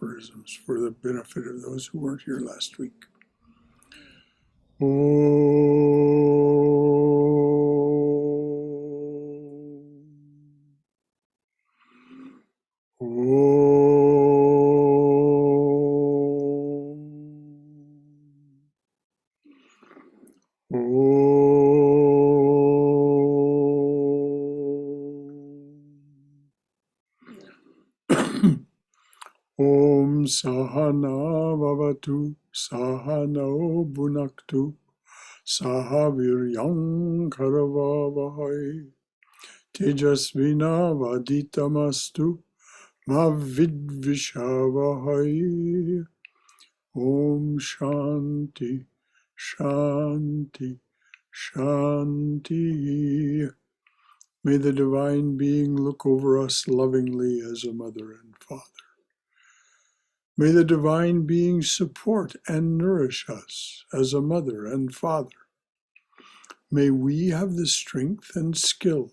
aphorisms for the benefit of those who weren't here last week. Om Sahana Vavatu Sahano Bhunaktu Saha Viryam Karavavahai Tejasvina Vaditamastu Ma Vidvishavahai. Om Shanti Shanti Shanti. May the Divine Being look over us lovingly as a mother and father. May the Divine Being support and nourish us as a mother and father. May we have the strength and skill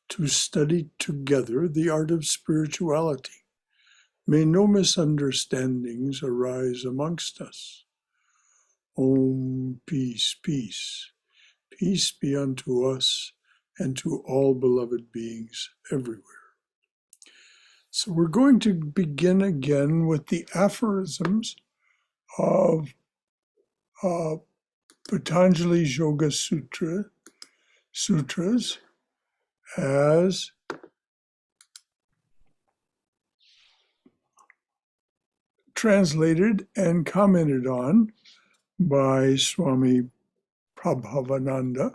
to study together the art of spirituality. May no misunderstandings arise amongst us. Om, peace, peace. Peace be unto us and to all beloved beings everywhere. So we're going to begin again with the aphorisms of Patanjali's Yoga Sutras as translated and commented on by Swami Prabhavananda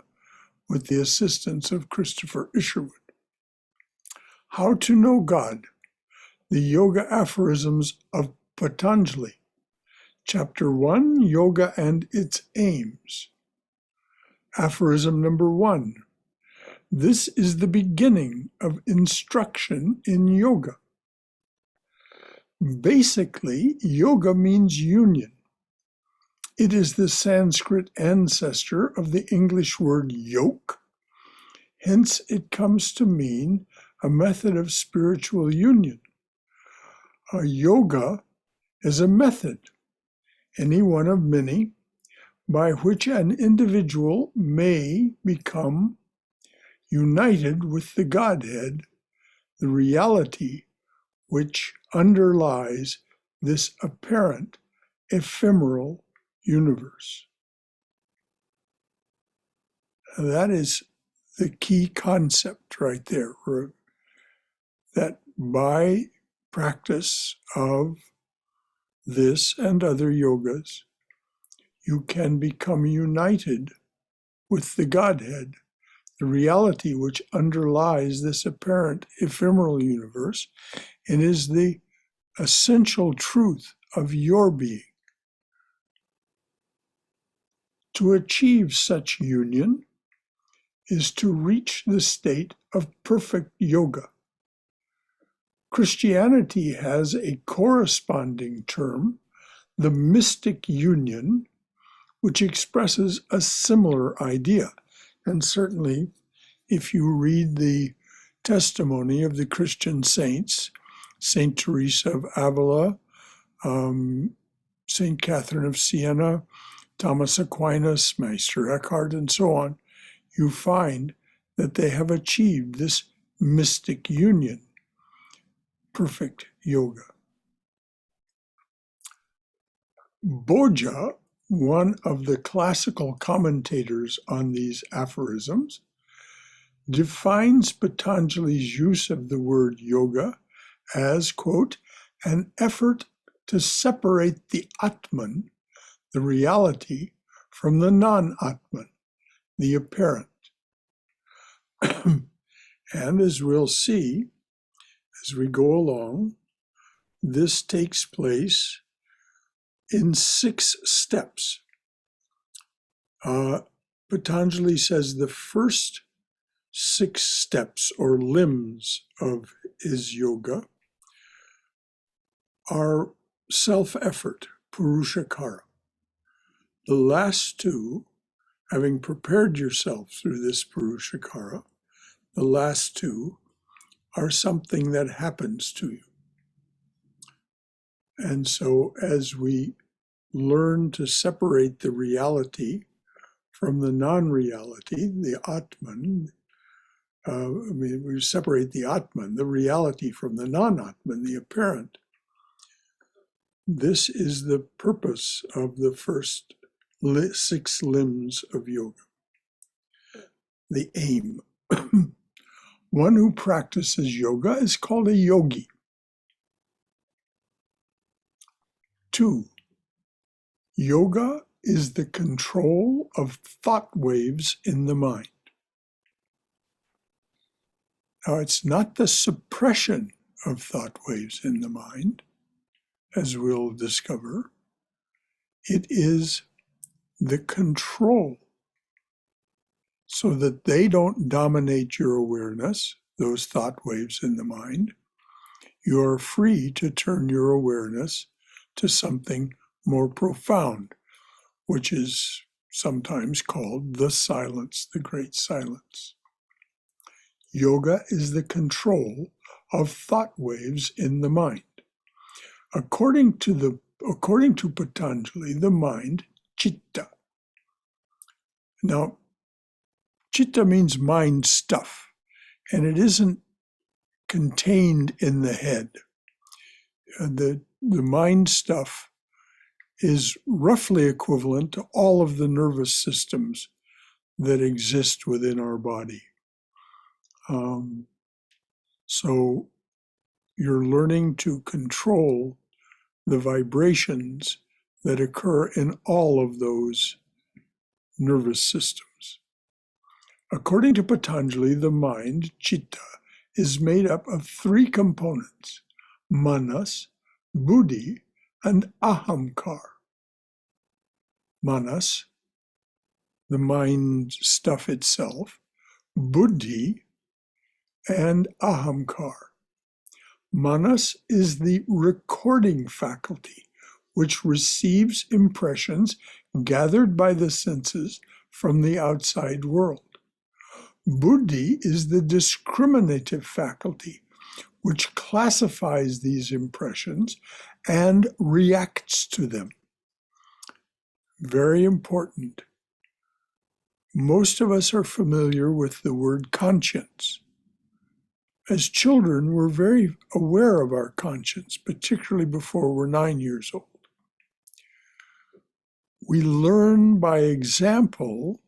with the assistance of Christopher Isherwood. How to know God. The Yoga Aphorisms of Patanjali. Chapter 1, Yoga and its Aims. Aphorism number 1. This is the beginning of instruction in yoga. Basically, yoga means union. It is the Sanskrit ancestor of the English word yoke. Hence, it comes to mean a method of spiritual union. Yoga is a method, any one of many, by which an individual may become united with the Godhead, the reality which underlies this apparent ephemeral universe. That is the key concept right there, that by practice of this and other yogas, you can become united with the Godhead, the reality which underlies this apparent ephemeral universe, and is the essential truth of your being. To achieve such union is to reach the state of perfect yoga. Christianity has a corresponding term, the mystic union, which expresses a similar idea. And certainly, if you read the testimony of the Christian saints, Saint Teresa of Avila, Saint Catherine of Siena, Thomas Aquinas, Meister Eckhart, and so on, you find that they have achieved this mystic union, perfect yoga. Bhoja, one of the classical commentators on these aphorisms, defines Patanjali's use of the word yoga as, quote, an effort to separate the Atman, the reality, from the non-Atman, the apparent. And as we'll see, as we go along, this takes place in 6 steps. Patanjali says the first 6 steps or limbs of his yoga are self-effort, purushakara. The last 2, having prepared yourself through this purushakara, the last 2 are something that happens to you. And so as we learn to separate the reality from the non-reality, the Atman, we separate the Atman, the reality, from the non-Atman, the apparent. This is the purpose of the first 6 limbs of yoga. The aim. One who practices yoga is called a yogi. 2, yoga is the control of thought waves in the mind. Now, it's not the suppression of thought waves in the mind, as we'll discover. It is the control so that they don't dominate your awareness, those thought waves in the mind. You are free to turn your awareness to something more profound, which is sometimes called the silence, the great silence. Yoga is the control of thought waves in the mind. According to Patanjali, the mind, chitta. Now, chitta means mind stuff, and it isn't contained in the head. The mind stuff is roughly equivalent to all of the nervous systems that exist within our body. So you're learning to control the vibrations that occur in all of those nervous systems. According to Patanjali, the mind, chitta, is made up of 3 components: manas, buddhi, and ahamkar. Manas, the mind stuff itself, buddhi, and ahamkar. Manas is the recording faculty, which receives impressions gathered by the senses from the outside world. Buddhi is the discriminative faculty, which classifies these impressions and reacts to them. Very important. Most of us are familiar with the word conscience. As children, we're very aware of our conscience, particularly before we're 9 years old. We learn by example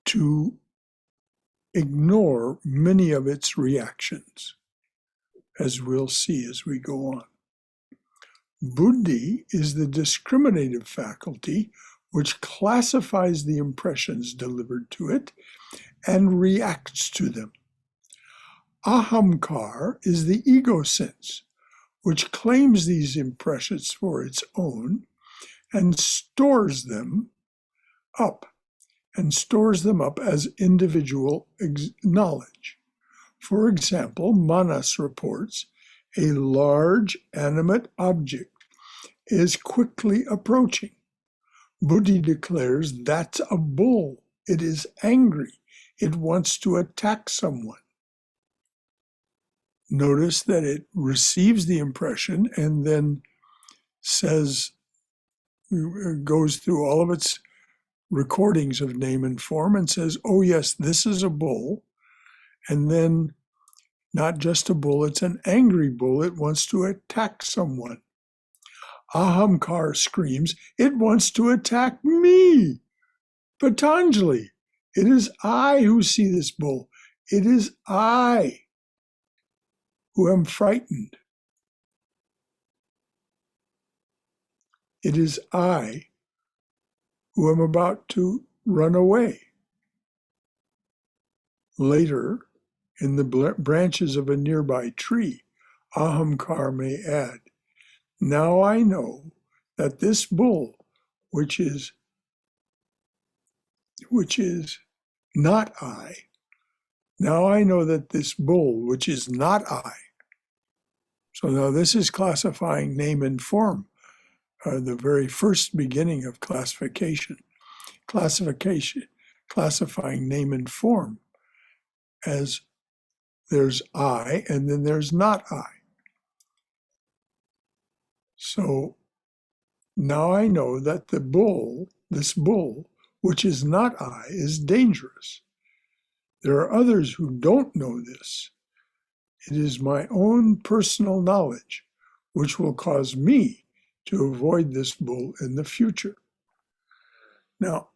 to ignore many of its reactions, as we'll see as we go on. Buddhi is the discriminative faculty which classifies the impressions delivered to it and reacts to them. Ahamkar is the ego sense, which claims these impressions for its own and stores them up as individual knowledge. For example, Manas reports a large animate object is quickly approaching. Buddhi declares that's a bull. It is angry. It wants to attack someone. Notice that it receives the impression and then goes through all of its recordings of name and form and says, oh yes, this is a bull. And then not just a bull, it's an angry bull. It wants to attack someone. Ahamkar screams, it wants to attack me. Patanjali, it is I who see this bull. It is I who am frightened. It is I who am about to run away. Later, in the branches of a nearby tree, Ahamkar may add, now I know that this bull, which is not I, now I know that this bull, which is not I. So now this is classifying name and form, the very first beginning of classification. Classifying name and form as there's I and then there's not I. So now I know that this bull, which is not I, is dangerous. There are others who don't know this. It is my own personal knowledge which will cause me to avoid this bull in the future. Now,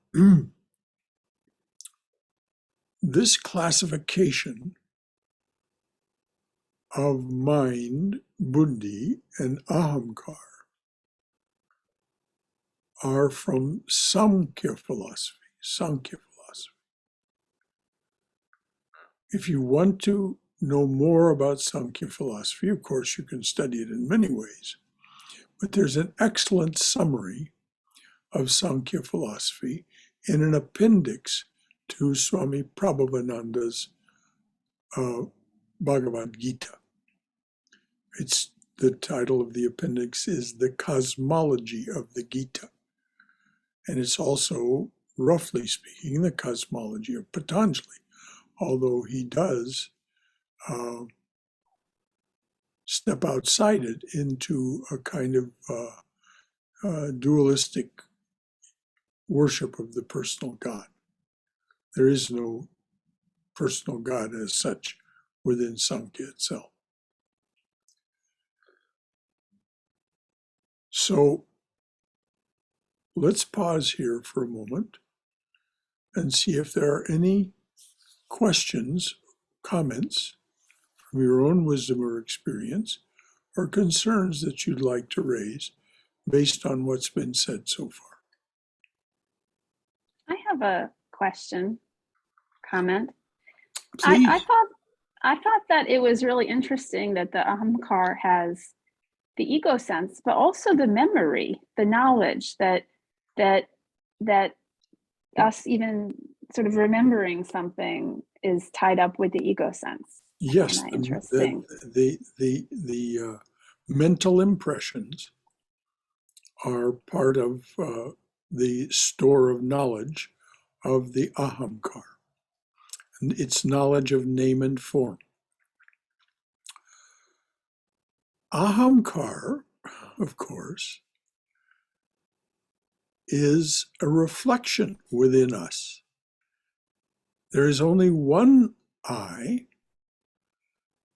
this classification of mind, buddhi, and ahamkar are from Samkhya philosophy. If you want to know more about Samkhya philosophy, of course, you can study it in many ways. But there's an excellent summary of Sankhya philosophy in an appendix to Swami Prabhavananda's Bhagavad Gita. The title of the appendix is The Cosmology of the Gita. And it's also, roughly speaking, the cosmology of Patanjali, although he does step outside it into a kind of dualistic worship of the personal God. There is no personal God as such within Sankhya itself. So let's pause here for a moment and see if there are any questions, comments from your own wisdom or experience, or concerns that you'd like to raise based on what's been said so far. I have a comment. Please. I thought that it was really interesting that the ahamkar has the ego sense, but also the memory, the knowledge that us even sort of remembering something is tied up with the ego sense. Yes, interesting. The mental impressions are part of the store of knowledge of the ahamkar. And it's knowledge of name and form. Ahamkar, of course, is a reflection within us. There is only one I.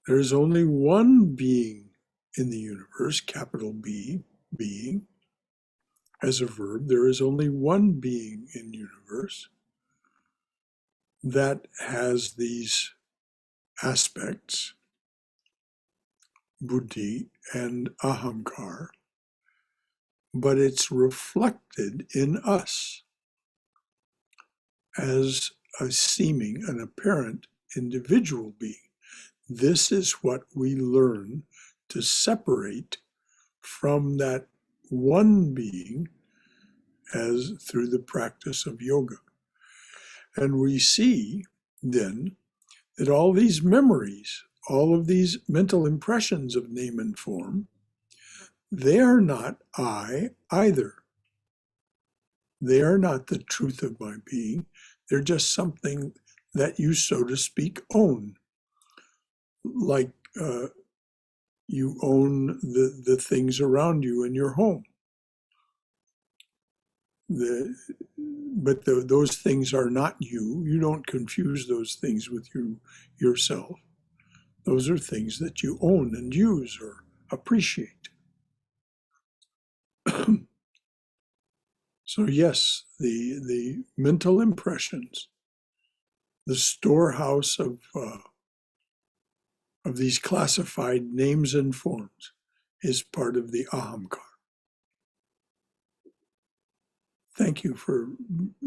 There is only one being in the universe, capital B, being. As a verb, there is only one being in the universe that has these aspects, buddhi and ahamkar, but it's reflected in us as a seeming, an apparent individual being. This is what we learn to separate from that one being as through the practice of yoga. And we see then that all these memories, all of these mental impressions of name and form, they are not I either. They are not the truth of my being. They're just something that you, so to speak, own. Like you own the things around you in your home. But those things are not you. You don't confuse those things with yourself. Those are things that you own and use or appreciate. So yes, the mental impressions, the storehouse of these classified names and forms, is part of the ahamkar. Thank you for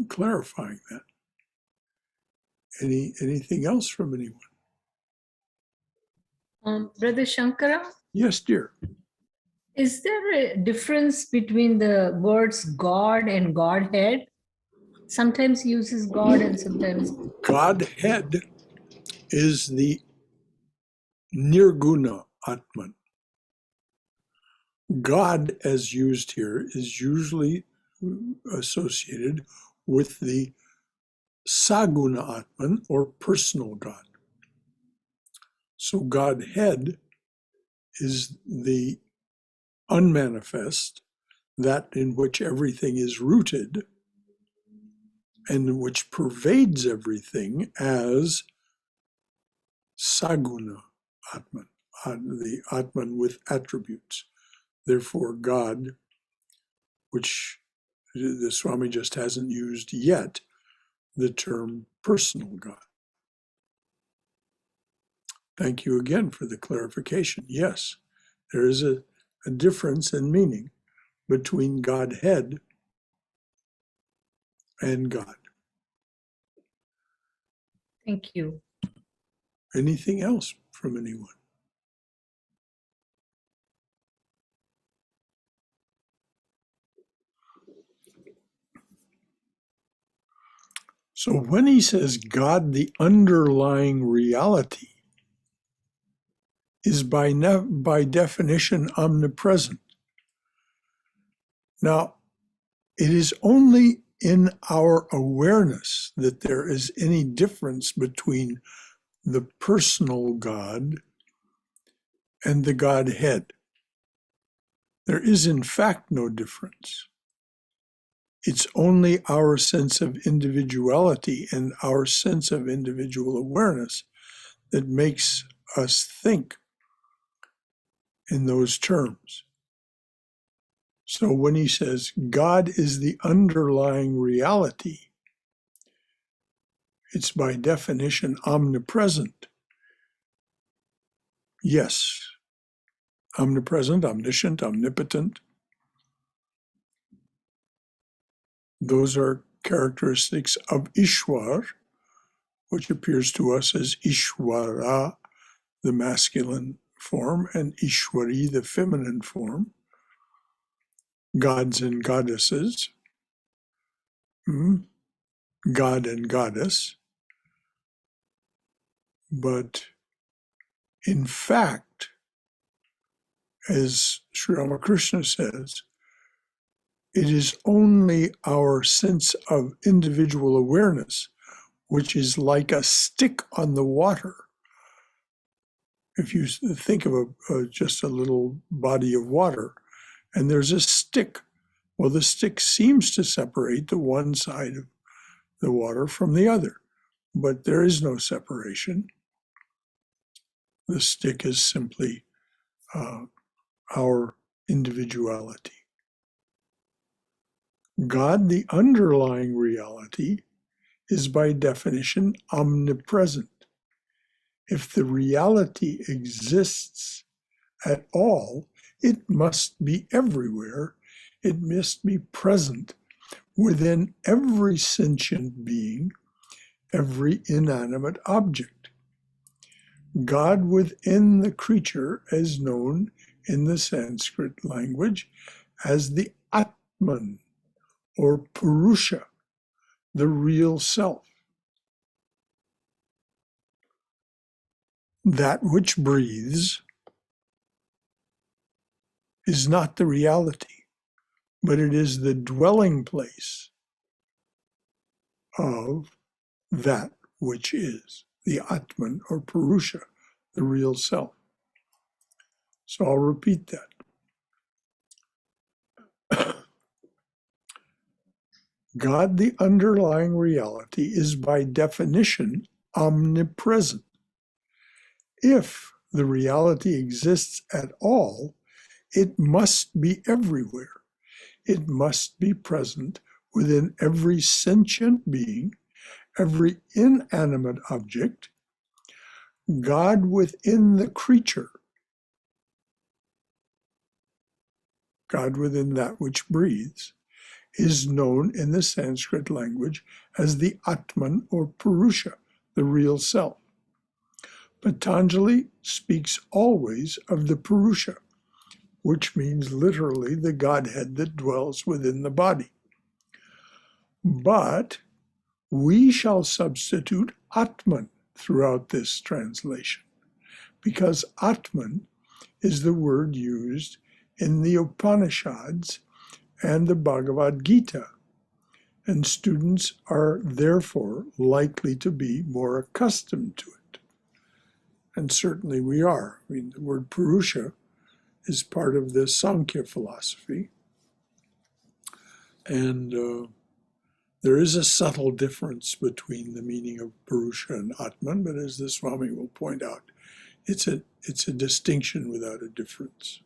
clarifying that. Anything else from anyone? Brother Shankara? Yes, dear. Is there a difference between the words God and Godhead? Sometimes he uses God and sometimes... Godhead is the nirguna Atman. God, as used here, is usually associated with the saguna Atman, or personal God. So Godhead is the unmanifest, that in which everything is rooted, and which pervades everything as Saguna Atman, the Atman with attributes. Therefore, God, which the Swami just hasn't used yet, the term personal God. Thank you again for the clarification. Yes, there is a difference in meaning between Godhead and God. Thank you. Anything else from anyone? So when he says God, the underlying reality, is by definition omnipresent. Now, it is only in our awareness that there is any difference between the personal God and the Godhead. There is in fact no difference. It's only our sense of individuality and our sense of individual awareness that makes us think in those terms. So when he says God is the underlying reality, it's by definition omnipresent. Yes, omnipresent, omniscient, omnipotent. Those are characteristics of Ishwar, which appears to us as Ishwara, the masculine form, and Ishwari, the feminine form. Gods and goddesses, God and goddess. But in fact, as Sri Ramakrishna says, it is only our sense of individual awareness, which is like a stick on the water. If you think of just a little body of water, and there's a stick, well, the stick seems to separate the one side of the water from the other, but there is no separation. The stick is simply our individuality. God, the underlying reality, is by definition omnipresent. If the reality exists at all, it must be everywhere. It must be present within every sentient being, every inanimate object. God within the creature is known in the Sanskrit language as the Atman, or Purusha, the real self. That which breathes is not the reality, but it is the dwelling place of that which is, the Atman, or Purusha, the real self. So I'll repeat that. God, the underlying reality, is by definition omnipresent. If the reality exists at all, it must be everywhere. It must be present within every sentient being, every inanimate object. God within the creature, God within that which breathes, is known in the Sanskrit language as the Atman, or Purusha, the real self. Patanjali speaks always of the Purusha, which means literally the Godhead that dwells within the body. But we shall substitute Atman throughout this translation, because Atman is the word used in the Upanishads and the Bhagavad Gita, and students are therefore likely to be more accustomed to it. And certainly we are. I mean, the word Purusha is part of the Sankhya philosophy. And there is a subtle difference between the meaning of Purusha and Atman, but as the Swami will point out, it's a distinction without a difference.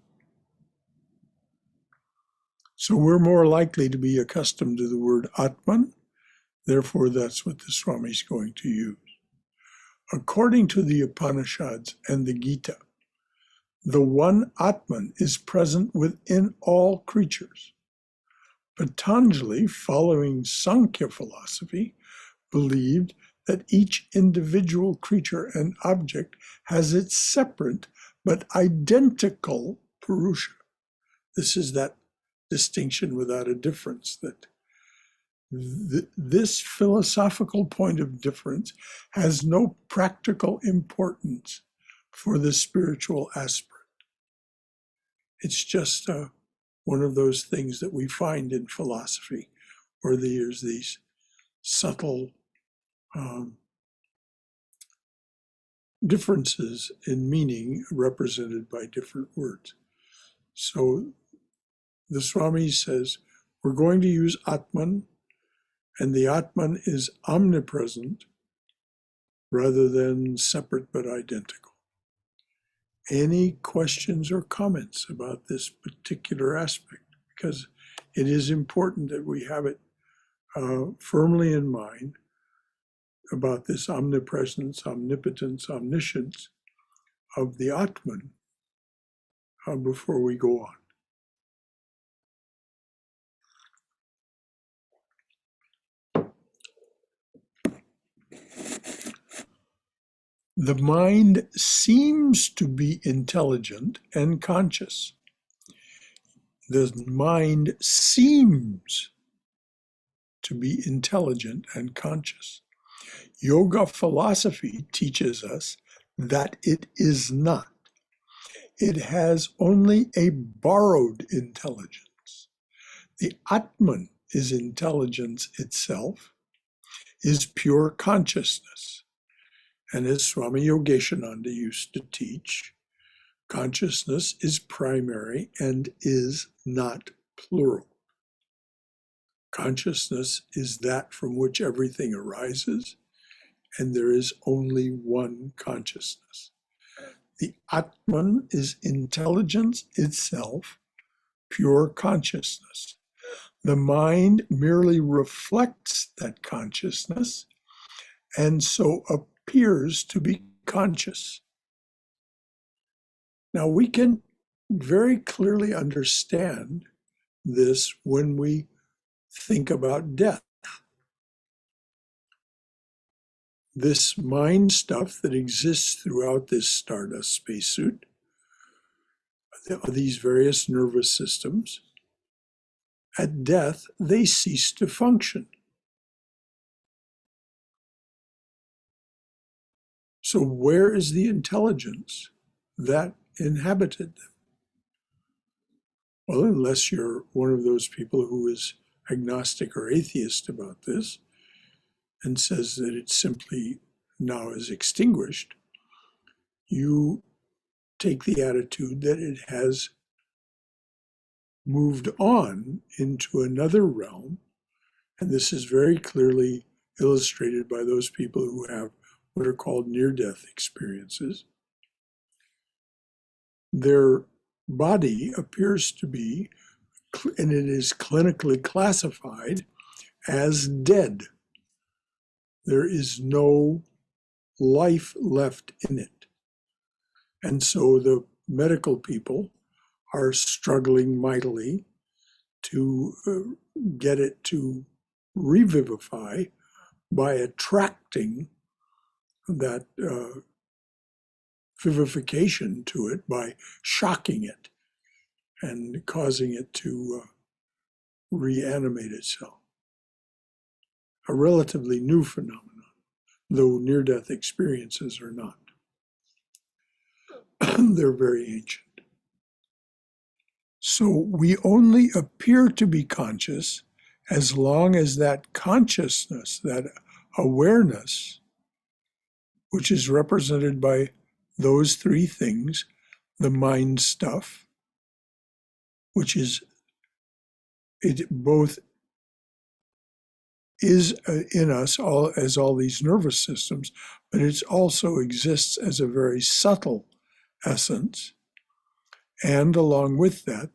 So we're more likely to be accustomed to the word Atman, therefore that's what the Swami is going to use. According to the Upanishads and the Gita, the one Atman is present within all creatures. Patanjali, following Sankhya philosophy, believed that each individual creature and object has its separate but identical Purusha. This is that distinction without a difference, that this philosophical point of difference has no practical importance for the spiritual aspect. It's just one of those things that we find in philosophy, where there's these subtle differences in meaning represented by different words. So the Swami says, we're going to use Atman, and the Atman is omnipresent rather than separate but identical. Any questions or comments about this particular aspect? Because it is important that we have it firmly in mind about this omnipresence, omnipotence, omniscience of the Atman before we go on. The mind seems to be intelligent and conscious. The mind seems to be intelligent and conscious. Yoga philosophy teaches us that it is not. It has only a borrowed intelligence. The Atman is intelligence itself, is pure consciousness. And as Swami Yogeshananda used to teach, consciousness is primary and is not plural. Consciousness is that from which everything arises, and there is only one consciousness. The Atman is intelligence itself, pure consciousness. The mind merely reflects that consciousness, and so appears to be conscious. Now we can very clearly understand this when we think about death. This mind stuff that exists throughout this stardust spacesuit, these various nervous systems, at death, they cease to function. So where is the intelligence that inhabited them? Well, unless you're one of those people who is agnostic or atheist about this and says that it simply now is extinguished, you take the attitude that it has moved on into another realm. And this is very clearly illustrated by those people who have what are called near-death experiences. Their body appears to be, and it is clinically classified as dead. There is no life left in it. And so the medical people are struggling mightily to get it to revivify by attracting that vivification to it, by shocking it and causing it to reanimate itself. A relatively new phenomenon, though near-death experiences are not. They're very ancient. So we only appear to be conscious as long as that consciousness, that awareness, which is represented by those three things, the mind stuff, which is, it both is in us all as all these nervous systems, but it also exists as a very subtle essence. And along with that,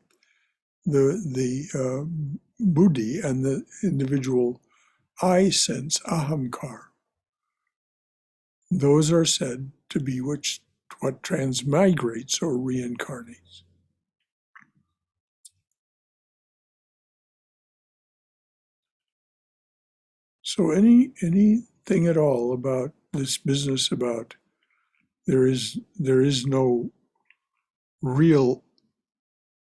the buddhi and the individual I sense, ahamkar, those are said to be what transmigrates or reincarnates. So anything at all about this business about there is no real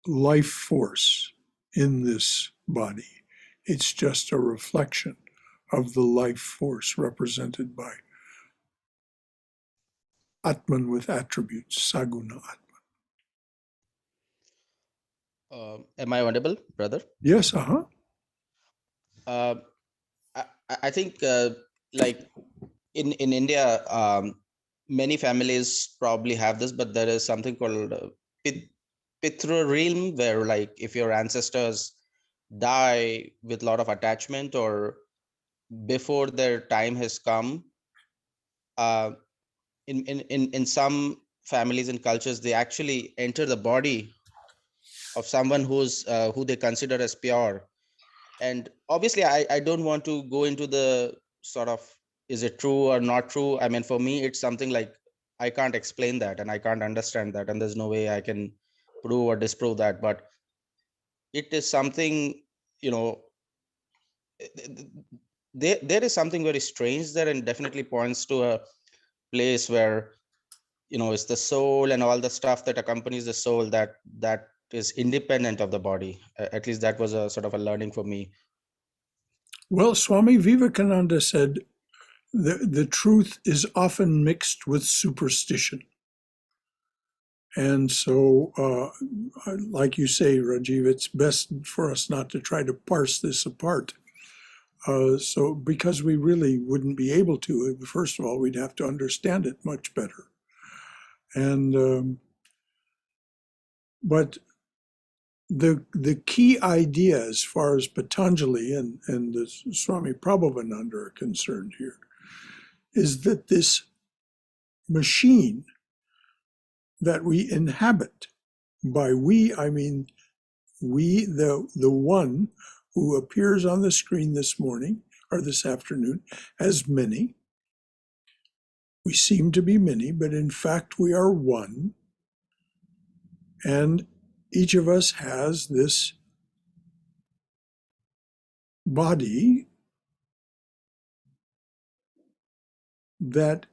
life force in this body. It's just a reflection of the life force represented by Atman with attributes, Saguna Atman. Am I audible, brother? Yes, Uh, I think like in India, many families probably have this, but there is something called Pitra realm, where like if your ancestors die with a lot of attachment or before their time has come, uh, in some families and cultures, they actually enter the body of someone who they consider as pure. And obviously I don't want to go into the sort of, is it true or not true? I mean, for me, it's something like I can't explain that and I can't understand that, and there's no way I can prove or disprove that. But it is something, you know, there is something very strange there, and definitely points to a place where, you know, it's the soul and all the stuff that accompanies the soul that is independent of the body. At least that was a sort of a learning for me. well, Swami Vivekananda said the truth is often mixed with superstition. And so, like you say, Rajiv, it's best for us not to try to parse this apart. So, because we really wouldn't be able to, first of all, we'd have to understand it much better. And, but the key idea as far as Patanjali and the Swami Prabhavananda are concerned here is that this machine that we inhabit, by we, I mean we, the one who appears on the screen this morning or this afternoon as many. We seem to be many, but in fact we are one. And each of us has this body that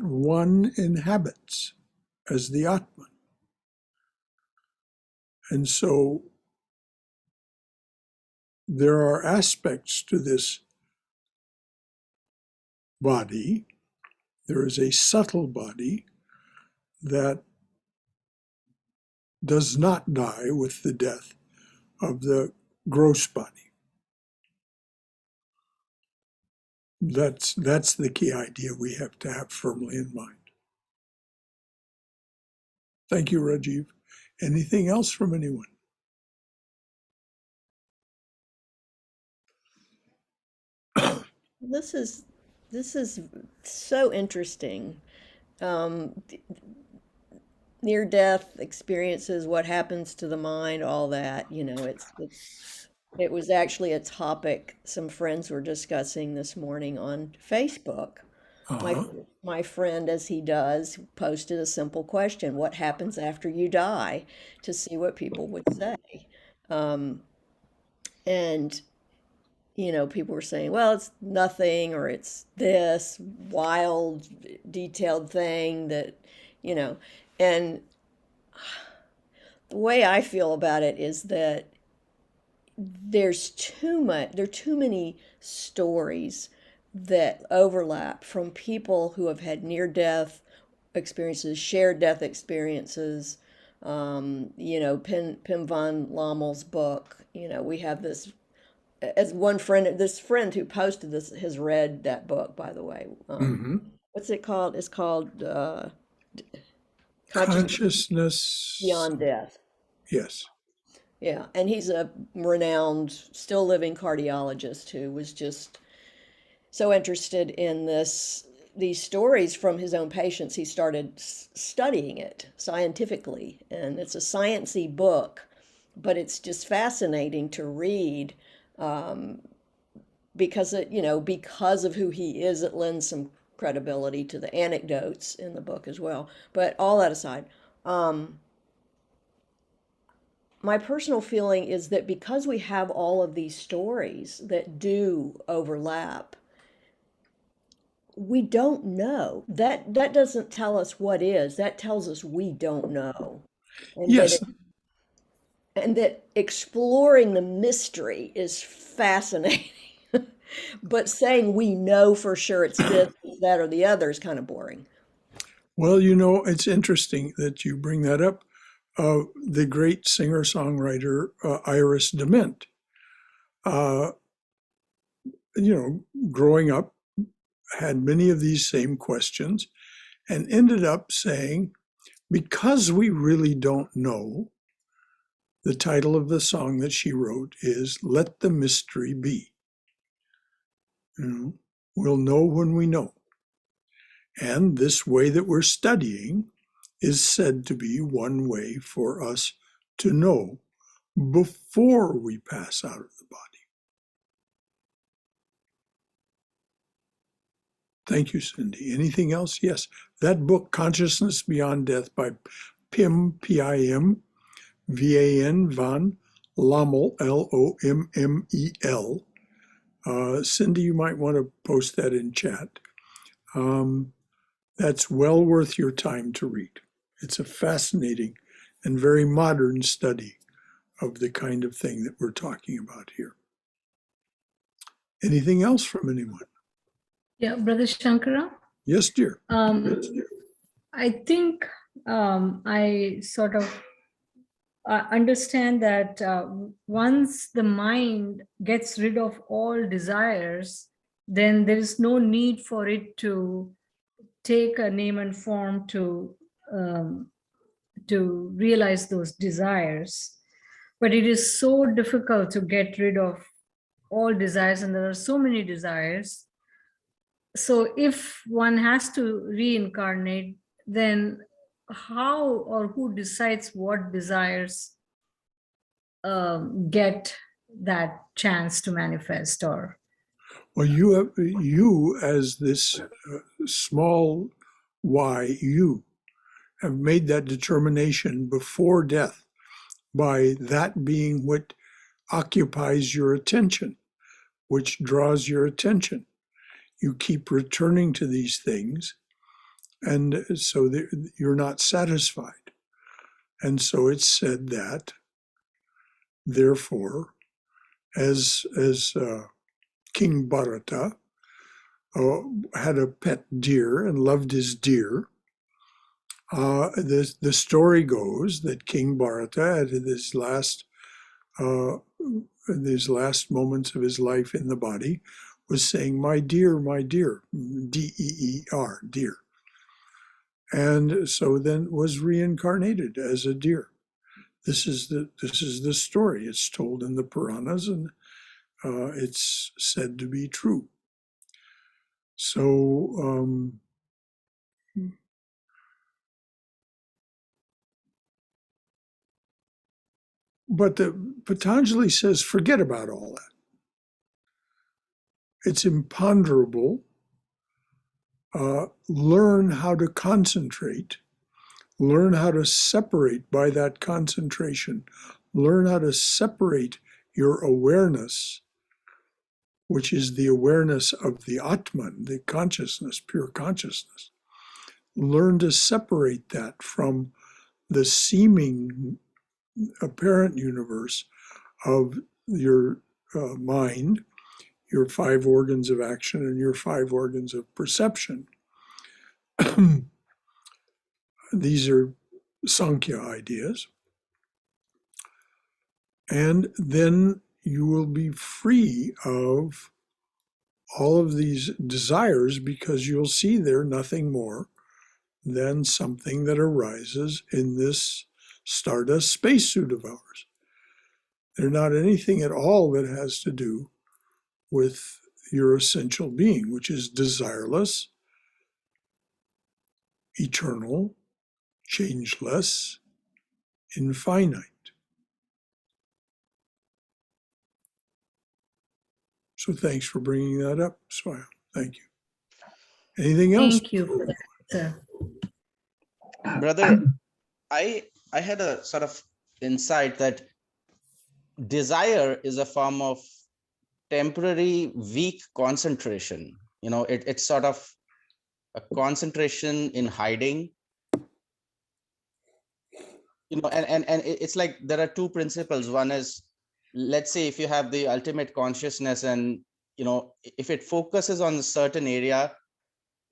one inhabits as the Atman. And so there are aspects to this body. There is a subtle body that does not die with the death of the gross body. That's the key idea we have to have firmly in mind. Thank you, Rajiv. Anything else from anyone? This is so interesting. Near-death experiences, what happens to the mind, all that. You know, it was actually a topic some friends were discussing this morning on Facebook. My friend, as he does, posted a simple question: what happens after you die? To see what people would say. And you know, people were saying, well, it's nothing, or it's this wild, detailed thing that, you know, and the way I feel about it is that there are too many stories that overlap from people who have had near death experiences, shared death experiences. You know, Pim van Lommel's book, you know, we have this, as one friend, this friend who posted this has read that book, by the way. What's it called? It's called Consciousness Consciousness Beyond Death. Yes. Yeah, and he's a renowned, still living cardiologist who was just so interested in these stories from his own patients. He started studying it scientifically, and it's a sciencey book, but it's just fascinating to read because because of who he is, it lends some credibility to the anecdotes in the book as well. But all that aside, my personal feeling is that because we have all of these stories that do overlap, we don't know. That doesn't tell us what is. That tells us we don't know. And Yes, that exploring the mystery is fascinating. But saying we know for sure it's this, that, or the other is kind of boring. well, it's interesting that you bring that up. The great singer-songwriter Iris DeMent, uh, growing up, had many of these same questions and ended up saying, because we really don't know, the title of the song that she wrote is Let the Mystery Be. We'll know when we know. And this way that we're studying is said to be one way for us to know before we pass out of the body. Thank you, Cindy. Anything else? Yes. That book, Consciousness Beyond Death by Pim, P-I-M, V-A-N, Van Lommel, L-O-M-M-E-L. Cindy, you might want to post that in chat. That's well worth your time to read. It's a fascinating and very modern study of the kind of thing that we're talking about here. Anything else from anyone? Yeah, Brother Shankara. Yes, dear. I think I sort of understand that once the mind gets rid of all desires, then there is no need for it to take a name and form to realize those desires. But it is so difficult to get rid of all desires, and there are so many desires. So if one has to reincarnate, then how or who decides what desires get that chance to manifest? Or Well, you as this small y, you have made that determination before death by that being what occupies your attention, which draws your attention. You keep returning to these things, and so you're not satisfied. And so it's said that, therefore, as King Bharata had a pet deer and loved his deer, the story goes that King Bharata, at his last moments of his life in the body, was saying, my deer, D-E-E-R, deer. And so then was reincarnated as a deer. This is the story. It's told in the Puranas, and it's said to be true. So but the Patanjali says, forget about all that. It's imponderable. Learn how to concentrate. Learn how to separate by that concentration. Learn how to separate your awareness, which is the awareness of the Atman, the consciousness, pure consciousness. Learn to separate that from the seeming apparent universe of your mind, your 5 organs of action, and your 5 organs of perception. These are Sankhya ideas. And then you will be free of all of these desires, because you'll see they're nothing more than something that arises in this stardust spacesuit of ours. They're not anything at all that has to do with your essential being, which is desireless, eternal, changeless, infinite. So thanks for bringing that up, Swami. Thank you. Anything else? Thank you for that, sir. Brother, I had a sort of insight that desire is a form of temporary weak concentration. It's sort of a concentration in hiding. And it's like there are two principles. One is, let's say if you have the ultimate consciousness and if it focuses on a certain area,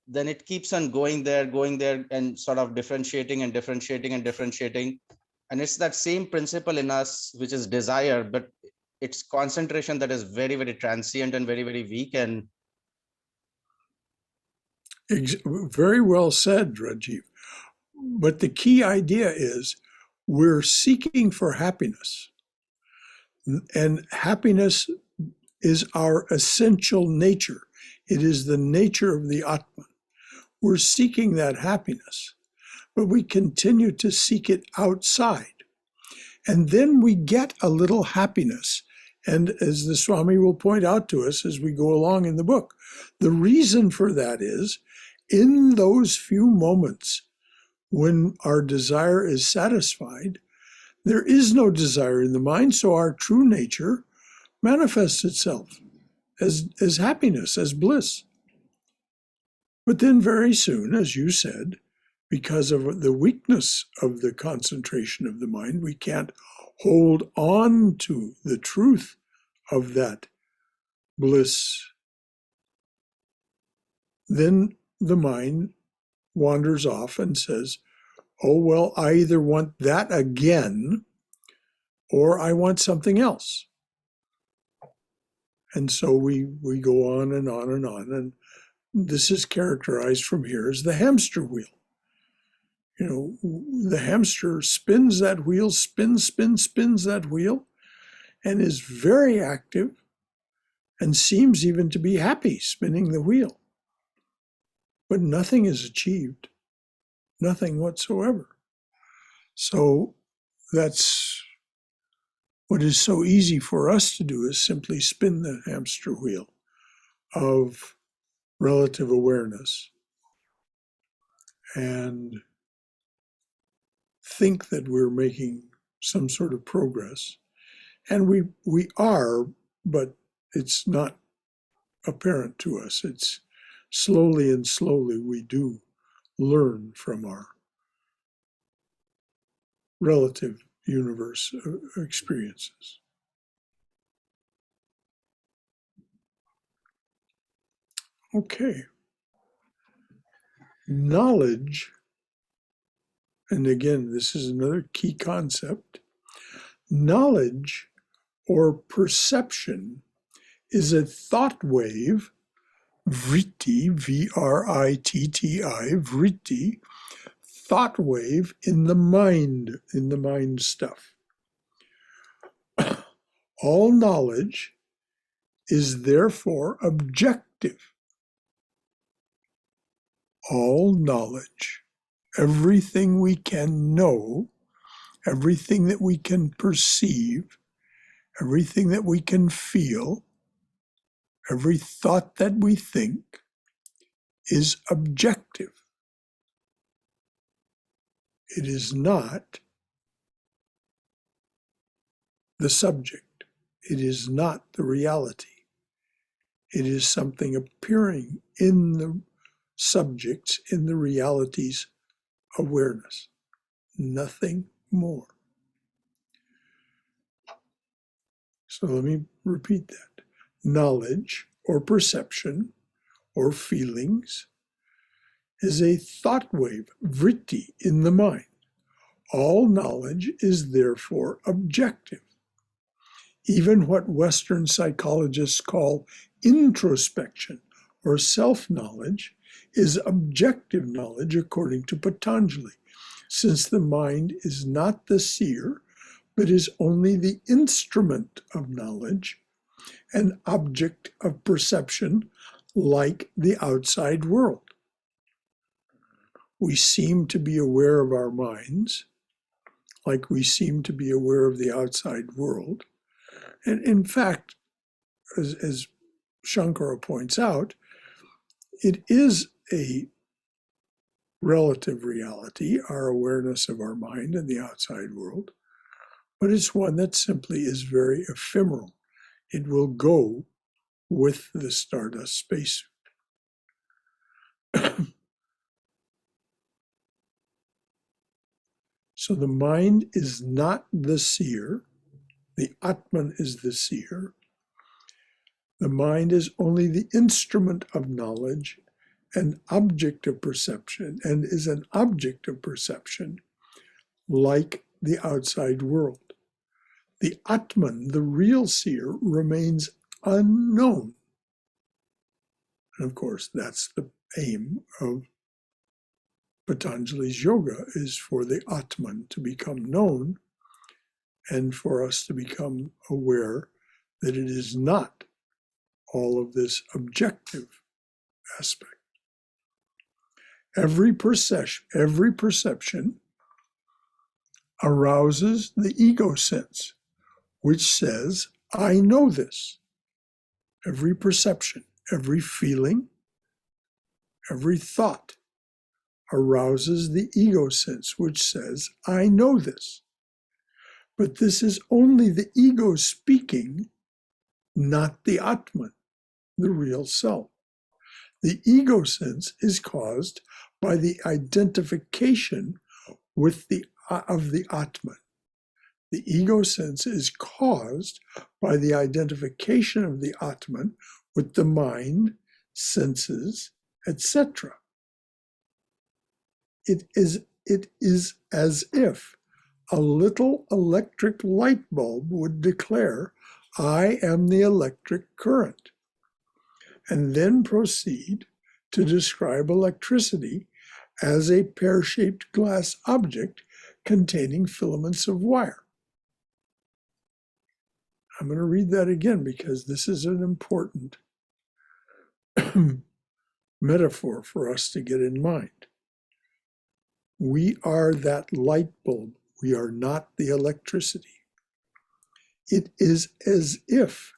then it keeps on going there and sort of differentiating and differentiating and differentiating. And it's that same principle in us, which is desire, but it's concentration that is very, very transient and very, very weak. And Very well said, Rajiv. But the key idea is we're seeking for happiness. And happiness is our essential nature. It is the nature of the Atman. We're seeking that happiness, but we continue to seek it outside. And then we get a little happiness. And as the Swami will point out to us as we go along in the book, the reason for that is in those few moments when our desire is satisfied, there is no desire in the mind, so our true nature manifests itself as happiness, as bliss. But then very soon, as you said, because of the weakness of the concentration of the mind, we can't hold on to the truth of that bliss. Then the mind wanders off and says, oh, well, I either want that again or I want something else. And so we go on and on and on. And this is characterized from here as the hamster wheel. The hamster spins that wheel, spins that wheel, and is very active and seems even to be happy spinning the wheel. But nothing is achieved, nothing whatsoever. So that's what is so easy for us to do, is simply spin the hamster wheel of relative awareness and think that we're making some sort of progress. And we are, but it's not apparent to us. It's slowly and slowly we do learn from our relative universe experiences. Okay. Knowledge, and again, this is another key concept. Knowledge or perception is a thought wave, vritti, V-R-I-T-T-I, vritti, thought wave in the mind stuff. All knowledge is therefore objective. All knowledge, everything we can know, everything that we can perceive, everything that we can feel, every thought that we think is objective. It is not the subject. It is not the reality. It is something appearing in the subjects, in the reality's awareness. Nothing more. So let me repeat that. Knowledge or perception or feelings is a thought wave, vritti, in the mind. All knowledge is therefore objective. Even what Western psychologists call introspection or self-knowledge is objective knowledge according to Patanjali, since the mind is not the seer, but is only the instrument of knowledge, an object of perception like the outside world. We seem to be aware of our minds, like we seem to be aware of the outside world. And in fact, as Shankara points out, it is a relative reality, our awareness of our mind and the outside world, but it's one that simply is very ephemeral. It will go with the Stardust spacesuit. So the mind is not the seer. The Atman is the seer. The mind is only the instrument of knowledge, an object of perception, and is an object of perception like the outside world. The Atman, the real seer, remains unknown. And of course, that's the aim of Patanjali's yoga, is for the Atman to become known and for us to become aware that it is not all of this objective aspect. Every perception arouses the ego sense, which says, I know this. Every perception, every feeling, every thought arouses the ego sense, which says, I know this. But this is only the ego speaking, not the Atman, the real self. The ego sense is caused by the identification with of the Atman. The ego sense is caused by the identification of the Atman with the mind, senses, etc. It is as if a little electric light bulb would declare, I am the electric current, and then proceed to describe electricity as a pear-shaped glass object containing filaments of wire. I'm going to read that again because this is an important metaphor for us to get in mind. We are that light bulb. We are not the electricity. It is as if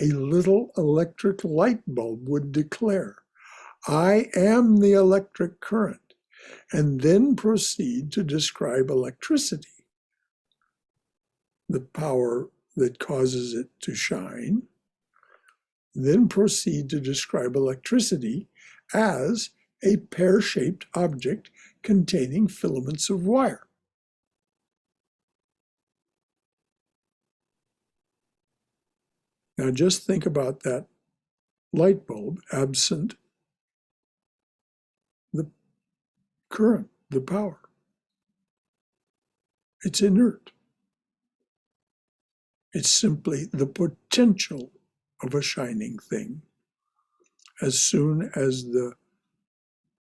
a little electric light bulb would declare, I am the electric current, and then proceed to describe electricity, the power that causes it to shine, then proceed to describe electricity as a pear-shaped object containing filaments of wire. Now just think about that light bulb absent the current, the power. It's inert. It's simply the potential of a shining thing as soon as the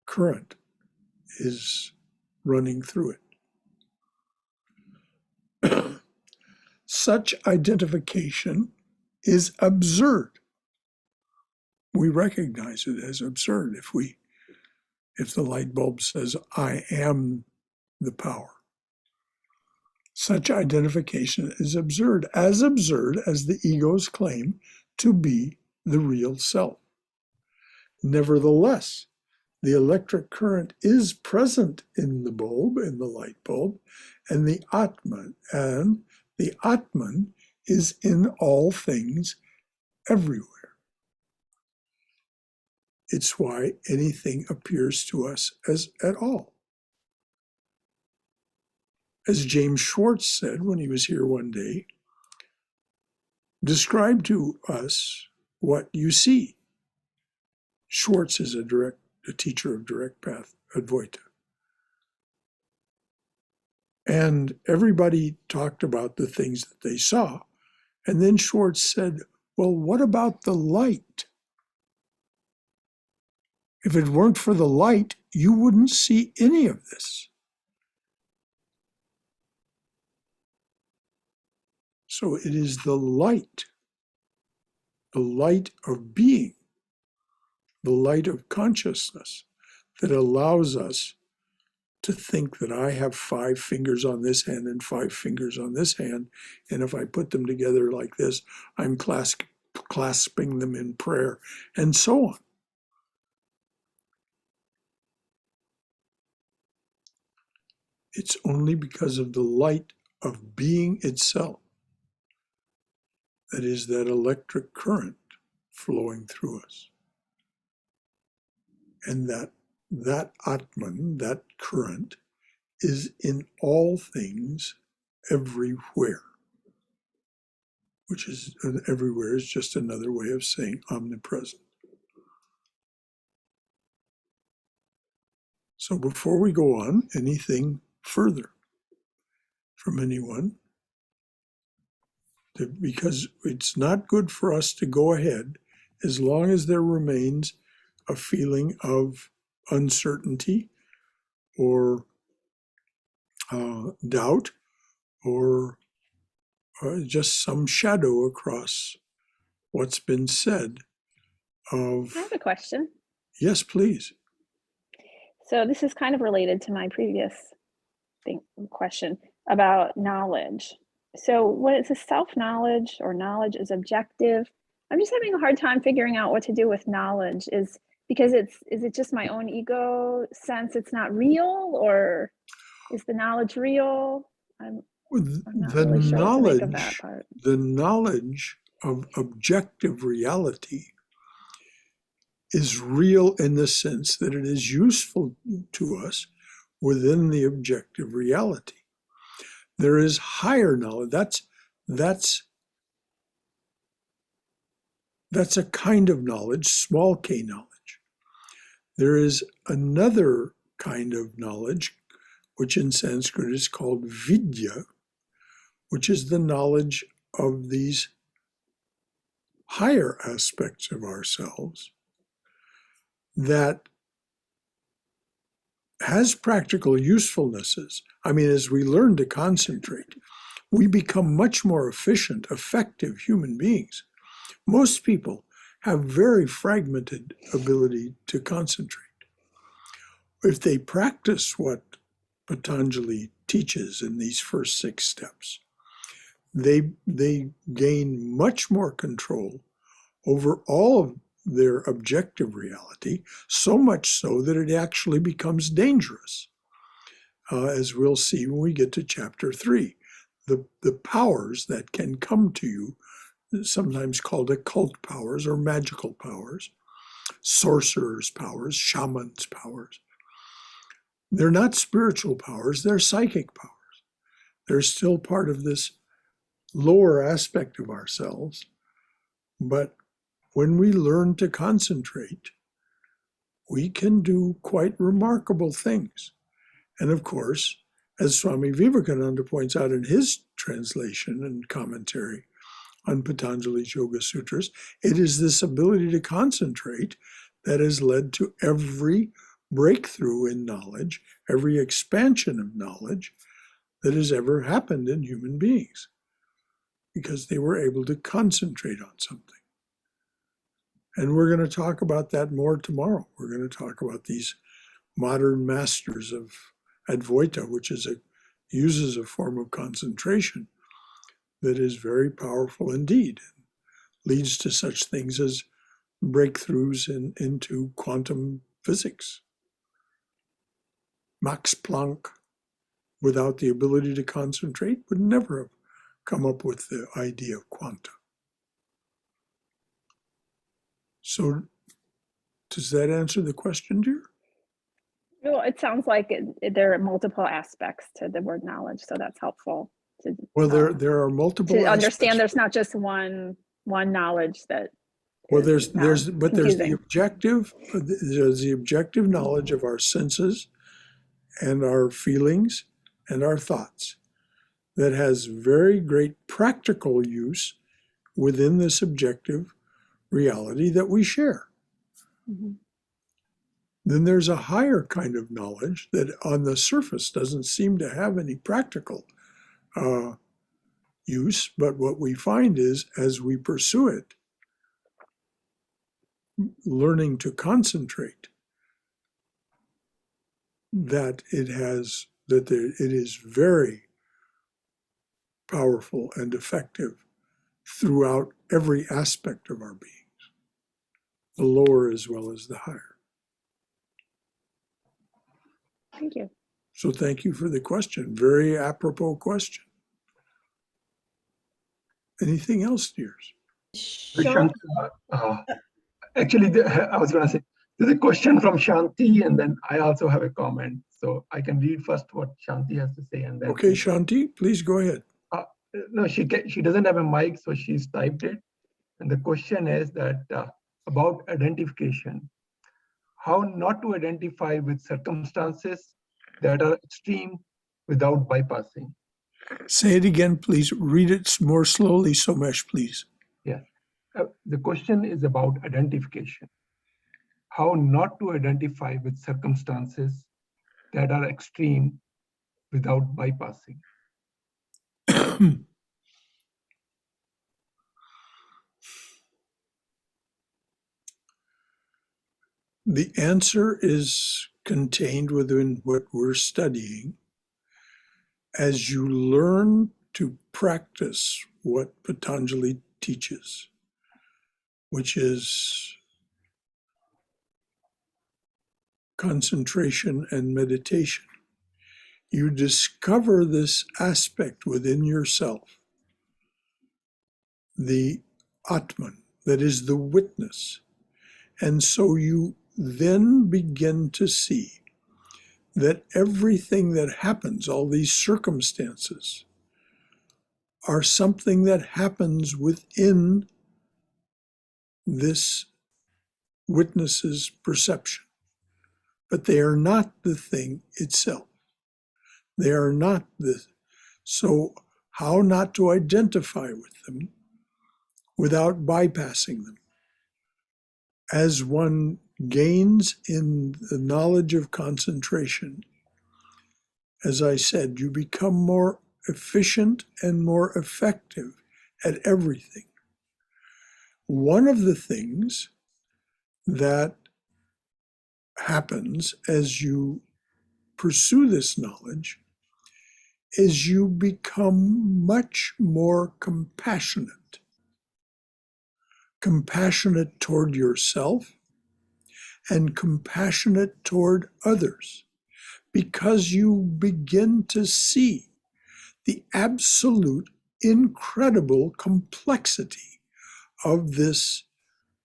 current is running through it. Such identification is absurd. We recognize it as absurd if the light bulb says, I am the power. Such identification is absurd as the ego's claim to be the real self. Nevertheless, the electric current is present in the bulb, in the light bulb, and the Atman is in all things everywhere. It's why anything appears to us as at all. As James Schwartz said when he was here one day, describe to us what you see. Schwartz is a teacher of direct path Advaita. And everybody talked about the things that they saw. And then Schwartz said, well, what about the light? If it weren't for the light, you wouldn't see any of this. So it is the light of being, the light of consciousness that allows us to think that I have 5 fingers on this hand and 5 fingers on this hand, and if I put them together like this, I'm clasping them in prayer, and so on. It's only because of the light of being itself, that is that electric current flowing through us. And that Atman, that current, is in all things everywhere. Which is, everywhere is just another way of saying omnipresent. So before we go on, anything further from anyone? Because it's not good for us to go ahead as long as there remains a feeling of uncertainty or doubt or just some shadow across what's been said of... I have a question. Yes, please. So this is kind of related to my previous question about knowledge. So what is a self-knowledge or knowledge is objective? I'm just having a hard time figuring out what to do with knowledge. Is it just my own ego sense it's not real, or is the knowledge real? I'm not The really sure what to make of that knowledge, part. the knowledge of objective reality is real in the sense that it is useful to us within the objective reality. There is higher knowledge. That's a kind of knowledge, small k knowledge. There is another kind of knowledge, which in Sanskrit is called vidya, which is the knowledge of these higher aspects of ourselves that has practical usefulnesses. I mean, as we learn to concentrate, we become much more efficient, effective human beings. Most people have very fragmented ability to concentrate. If they practice what Patanjali teaches in these first 6 steps, they gain much more control over all of their objective reality, so much so that it actually becomes dangerous, as we'll see when we get to chapter 3. The powers that can come to you, sometimes called occult powers or magical powers, sorcerers' powers, shamans' powers, they're not spiritual powers, they're psychic powers. They're still part of this lower aspect of ourselves, but when we learn to concentrate, we can do quite remarkable things. And of course, as Swami Vivekananda points out in his translation and commentary on Patanjali's Yoga Sutras, it is this ability to concentrate that has led to every breakthrough in knowledge, every expansion of knowledge that has ever happened in human beings, because they were able to concentrate on something. And we're going to talk about that more tomorrow. We're going to talk about these modern masters of Advaita, which uses a form of concentration that is very powerful indeed, and leads to such things as breakthroughs into quantum physics. Max Planck, without the ability to concentrate, would never have come up with the idea of quanta. So, does that answer the question, dear? Well, it sounds like there are multiple aspects to the word knowledge, so that's helpful. Well, there are multiple to understand. aspects. There's not just one knowledge that. Well, there's the confusing. objective. There's the objective knowledge of our senses and our feelings and our thoughts that has very great practical use within the subjective reality that we share. Mm-hmm. Then there's a higher kind of knowledge that on the surface doesn't seem to have any practical use, but what we find is as we pursue it, learning to concentrate, that it is very powerful and effective throughout every aspect of our beings, the lower as well as the higher. Thank you. So thank you for the question. Very apropos question. Anything else, dears? Sean, Actually, I was going to say, there's a question from Shanti, and then I also have a comment. So I can read first what Shanti has to say, and then. Okay, Shanti, please go ahead. No, she doesn't have a mic, so she's typed it. And the question is that about identification, how not to identify with circumstances that are extreme without bypassing. Say it again, please. Read it more slowly, Somesh, please. Yes. The question is about identification. How not to identify with circumstances that are extreme without bypassing. The answer is contained within what we're studying. As you learn to practice what Patanjali teaches, which is concentration and meditation, you discover this aspect within yourself, the Atman, that is the witness. And so you then begin to see that everything that happens, all these circumstances, are something that happens within this witness's perception. But they are not the thing itself. They are not the. So, how not to identify with them without bypassing them? As one gains in the knowledge of concentration, as I said, you become more efficient and more effective at everything. One of the things that happens as you pursue this knowledge is you become much more compassionate. Compassionate toward yourself and compassionate toward others, because you begin to see the absolute incredible complexity of this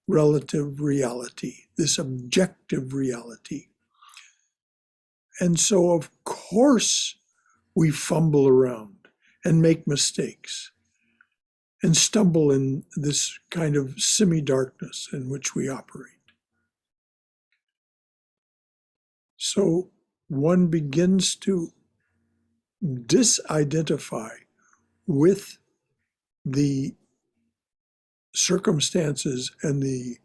relative reality, this objective reality. And so, of course, we fumble around and make mistakes and stumble in this kind of semi-darkness in which we operate. So one begins to disidentify with the circumstances and the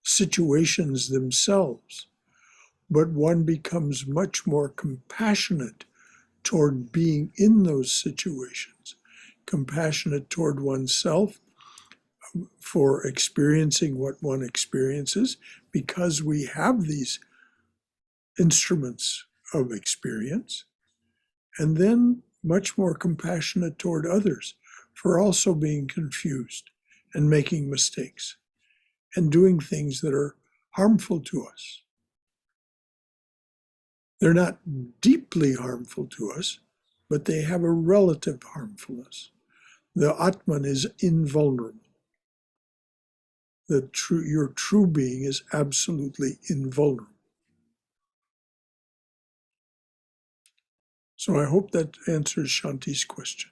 situations themselves, but one becomes much more compassionate toward being in those situations, compassionate toward oneself for experiencing what one experiences, because we have these instruments of experience, and then much more compassionate toward others for also being confused and making mistakes and doing things that are harmful to us. They're not deeply harmful to us, but they have a relative harmfulness. The Atman is invulnerable. Your true being is absolutely invulnerable. So I hope that answers Shanti's question.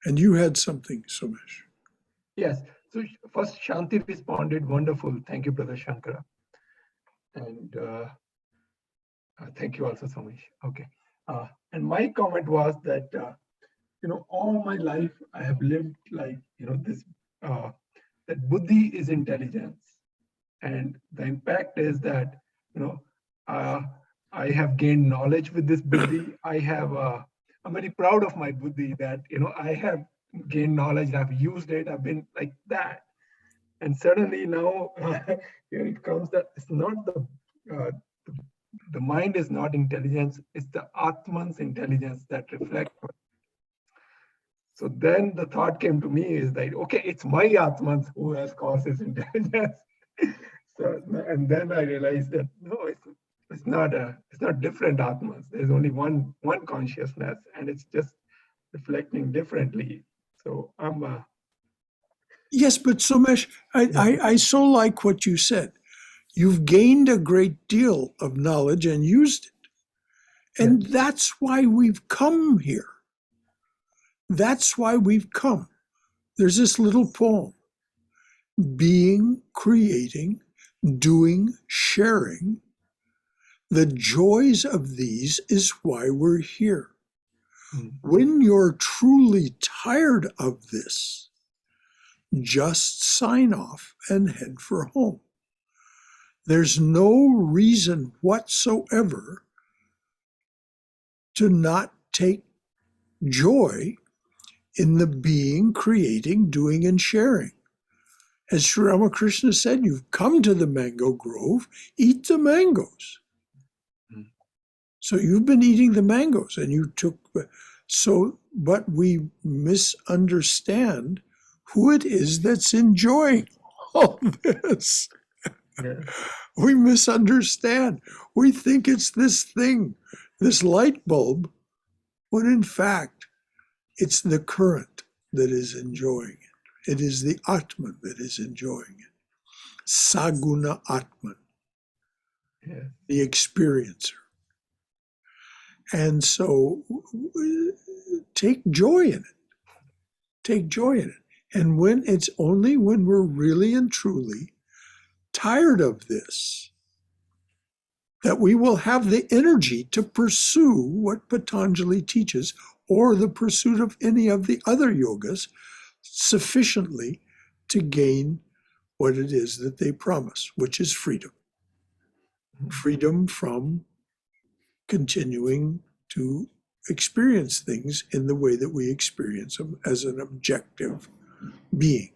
And you had something, Somesh. Yes. So first, Shanti responded, wonderful. Thank you, Brother Shankara. And thank you also, Somesh. Okay. And my comment was that, all my life I have lived like, this, that buddhi is intelligence. And the impact is that, I have gained knowledge with this buddhi. I'm very proud of my buddhi that, I have gained knowledge, I've used it, I've been like that. And suddenly now, here it comes that it's not the mind is not intelligence, it's the Atman's intelligence that reflects. So then the thought came to me is that, okay, it's my Atman who has caused this intelligence. So, and then I realized that no, it's not different Atmas. There's only one consciousness, and it's just reflecting differently. So I'm Yes, but Somesh, I so like what you said. You've gained a great deal of knowledge and used it. And that's why we've come here. That's why we've come. There's this little poem: being, creating, doing, sharing. The joys of these is why we're here. When you're truly tired of this, just sign off and head for home. There's no reason whatsoever to not take joy in the being, creating, doing, and sharing. As Sri Ramakrishna said, you've come to the mango grove, eat the mangoes. So you've been eating the mangoes and you took, but we misunderstand who it is that's enjoying all this. We misunderstand. We think it's this thing, this light bulb, when in fact, it's the current that is enjoying it. It is the Atman that is enjoying it. Saguna Atman, the experiencer. And so take joy in it. Take joy in it. And it's only when we're really and truly tired of this that we will have the energy to pursue what Patanjali teaches, or the pursuit of any of the other yogas, sufficiently to gain what it is that they promise, which is freedom. Freedom from continuing to experience things in the way that we experience them as an objective being.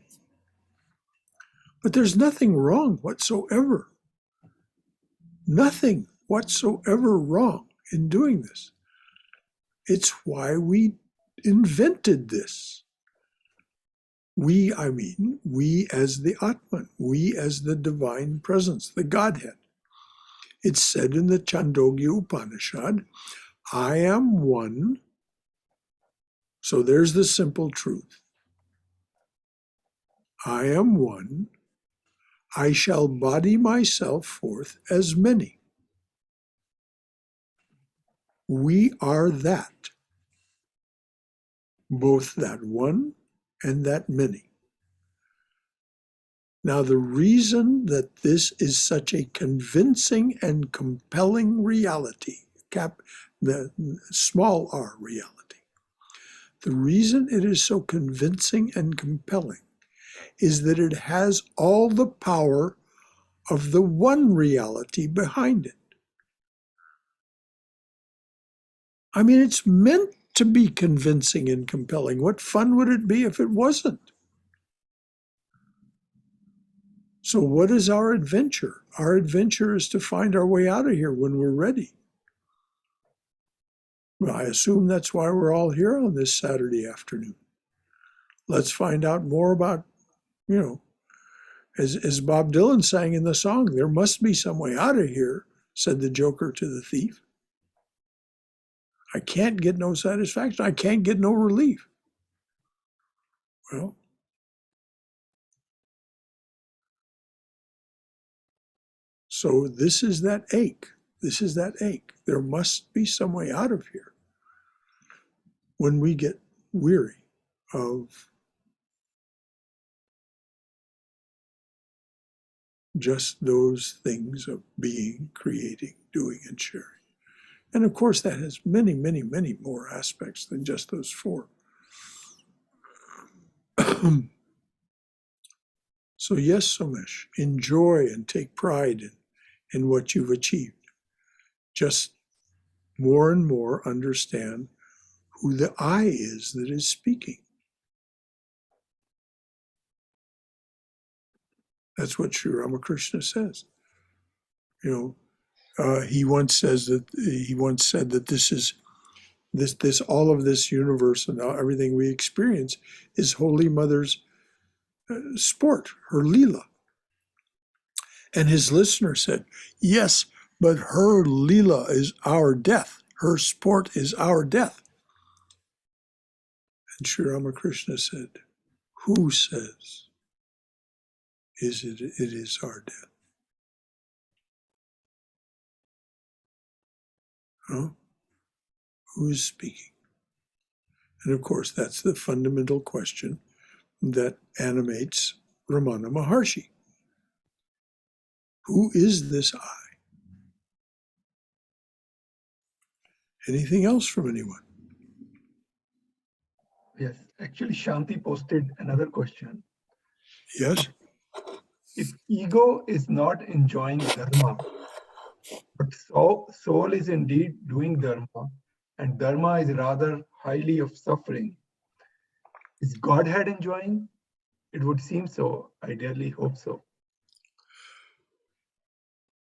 But there's nothing wrong whatsoever. Nothing whatsoever wrong in doing this. It's why we invented this. We as the Atman, we as the divine presence, the Godhead. It's said in the Chandogya Upanishad, I am one. So there's the simple truth. I am one. I shall body myself forth as many. We are that. Both that one and that many. Now, the reason that this is such a convincing and compelling reality, the small r reality, the reason it is so convincing and compelling is that it has all the power of the one reality behind it. I mean, it's meant to be convincing and compelling. What fun would it be if it wasn't? So what is our adventure? Our adventure is to find our way out of here when we're ready. Well, I assume that's why we're all here on this Saturday afternoon. Let's find out more about, as Bob Dylan sang in the song, there must be some way out of here, said the joker to the thief. I can't get no satisfaction. I can't get no relief. Well, so this is that ache. This is that ache. There must be some way out of here when we get weary of just those things of being, creating, doing, and sharing. And of course, that has many, many, many more aspects than just those four. So yes, Somesh, enjoy and take pride in what you've achieved. just more and more understand who the I is that is speaking. That's what Sri Ramakrishna says. You know, he once said that this all of this universe and everything we experience is Holy Mother's sport, her Leela. And his listener said, yes, but her Leela is our death. Her sport is our death. And Sri Ramakrishna said, who says it is our death? Huh? Who is speaking? And of course, that's the fundamental question that animates Ramana Maharshi. Who is this I? Anything else from anyone? Yes, actually Shanti posted another question. Yes? If ego is not enjoying dharma, but soul is indeed doing dharma, and dharma is rather highly of suffering, is Godhead enjoying? It would seem so. I dearly hope so.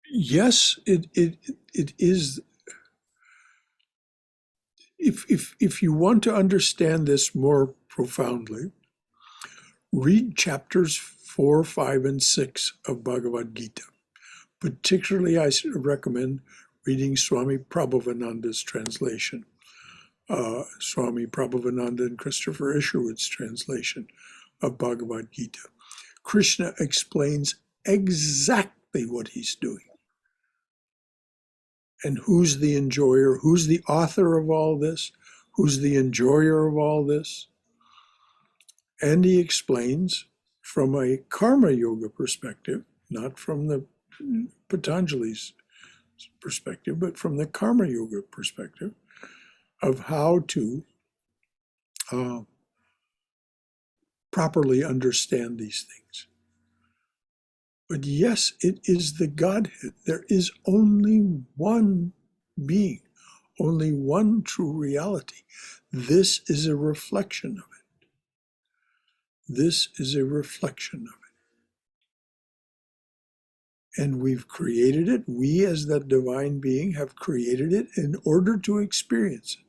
Yes, it is. If you want to understand this more profoundly, read chapters 4, 5, and 6 of Bhagavad Gita. Particularly, I recommend reading Swami Prabhavananda's translation, Swami Prabhavananda and Christopher Isherwood's translation of Bhagavad Gita. Krishna explains exactly what he's doing. And who's the enjoyer? Who's the author of all this? Who's the enjoyer of all this? And he explains from a karma yoga perspective, not from the Patanjali's perspective, but from the karma yoga perspective of how to properly understand these things. But yes, it is the Godhead. There is only one being, only one true reality. This is a reflection of it. This is a reflection of it. And we've created it. We, as that divine being, have created it in order to experience it.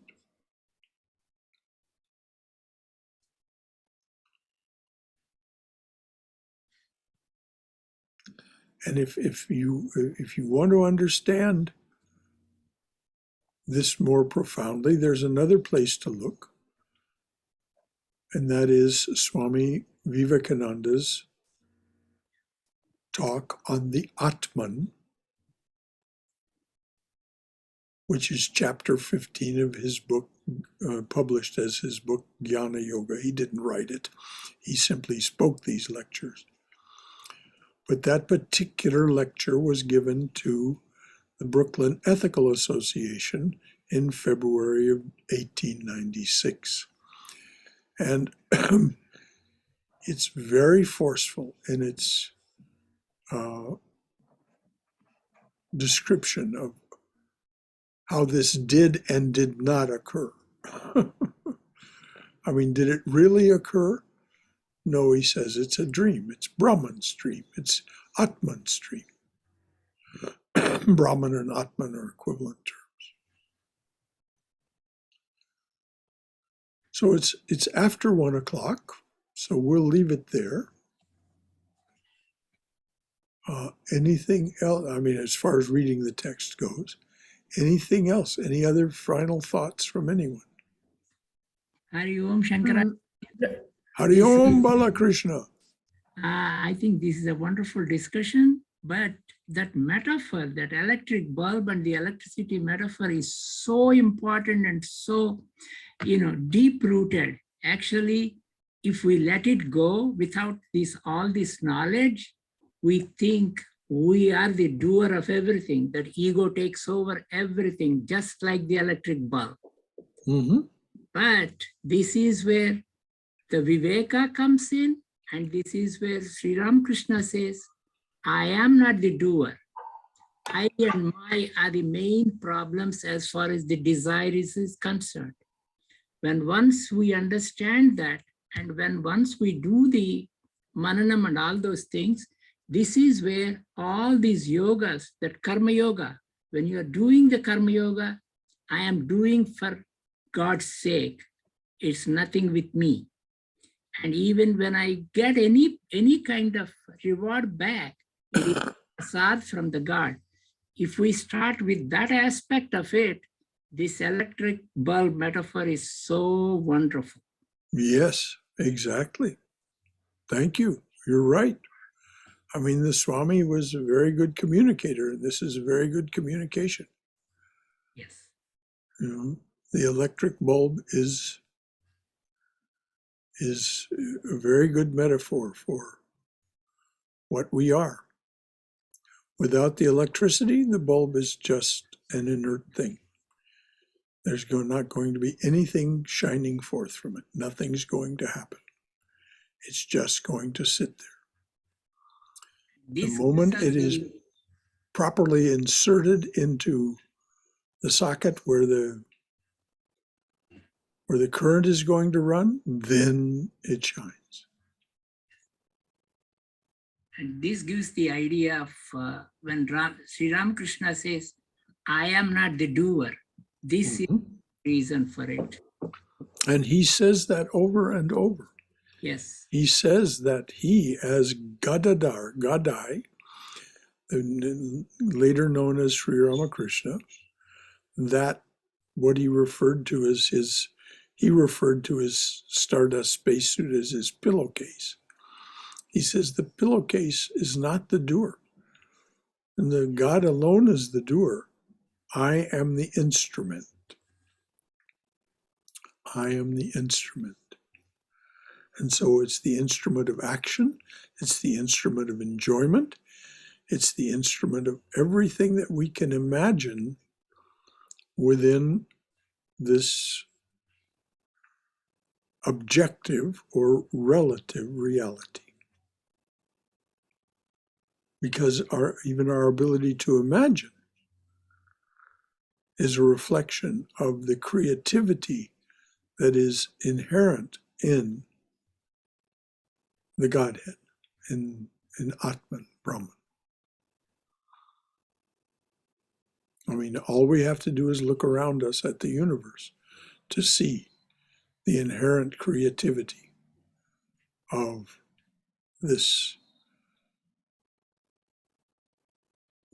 And if you want to understand this more profoundly, there's another place to look, and that is Swami Vivekananda's talk on the Atman, which is chapter 15 of his book, published as his book, Jnana Yoga. He didn't write it. He simply spoke these lectures. But that particular lecture was given to the Brooklyn Ethical Association in February of 1896. And it's very forceful in its description of how this did and did not occur. I mean, did it really occur? No, he says it's a dream. It's Brahman's dream. It's Atman's dream. Brahman and Atman are equivalent terms. So it's after 1 o'clock, so we'll leave it there. Anything else? I mean, as far as reading the text goes, anything else? Any other final thoughts from anyone? Hari Om Shankara. Hari Om Balakrishna. I think this is a wonderful discussion, but that metaphor, that electric bulb and the electricity metaphor is so important and so, deep rooted. Actually, if we let it go without all this knowledge, we think we are the doer of everything, that ego takes over everything, just like the electric bulb. Mm-hmm. But this is where the Viveka comes in, and this is where Sri Ramakrishna says, I am not the doer. I and my are the main problems as far as the desire is concerned. When once we understand that, and when once we do the mananam and all those things, this is where all these yogas, that karma yoga, when you are doing the karma yoga, I am doing for God's sake. It's nothing with me. And even when I get any kind of reward back, it is prasad from the God. If we start with that aspect of it, this electric bulb metaphor is so wonderful. Yes, exactly. Thank you. You're right. I mean, the Swami was a very good communicator, and this is a very good communication. Yes. You know, the electric bulb is a very good metaphor for what we are. Without the electricity, the bulb is just an inert thing. There's not going to be anything shining forth from it. Nothing's going to happen. It's just going to sit there. The moment it is properly inserted into the socket where the current is going to run, then it shines. And this gives the idea of when Sri Ramakrishna says, I am not the doer. This is the reason for it. And he says that over and over. Yes. He says that he, as Gadai, later known as Sri Ramakrishna, that what he referred to as his stardust spacesuit as his pillowcase. He says the pillowcase is not the doer. And the God alone is the doer. I am the instrument. I am the instrument. And so it's the instrument of action. It's the instrument of enjoyment. It's the instrument of everything that we can imagine within this objective or relative reality. Because even our ability to imagine is a reflection of the creativity that is inherent in the Godhead, in Atman, Brahman. I mean, all we have to do is look around us at the universe to see the inherent creativity of this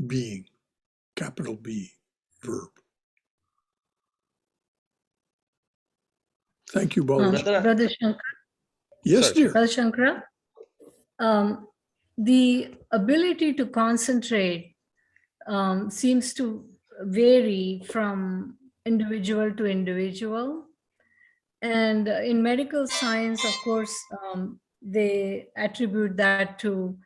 being, capital B, verb. Thank you, Balaji. Brother Shankara. Yes, Sorry. dear. Brother Shankara, the ability to concentrate seems to vary from individual to individual. And in medical science, of course, they attribute that to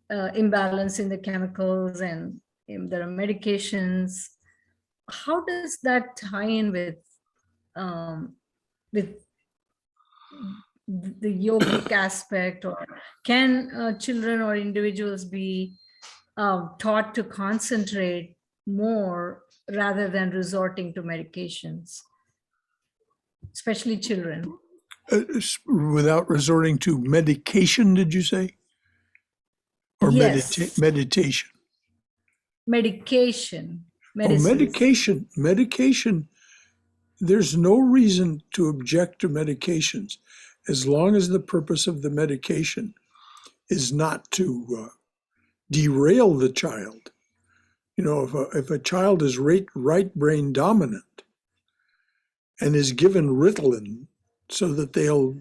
imbalance in the chemicals, and there are medications. How does that tie in with the yogic aspect, or can children or individuals be taught to concentrate more rather than resorting to medications, especially children? Without resorting to medication, did you say? Or Yes. meditation? Medication. Oh, Medicines. medication. There's no reason to object to medications as long as the purpose of the medication is not to derail the child. You know, if a child is right brain dominant and is given Ritalin so that they'll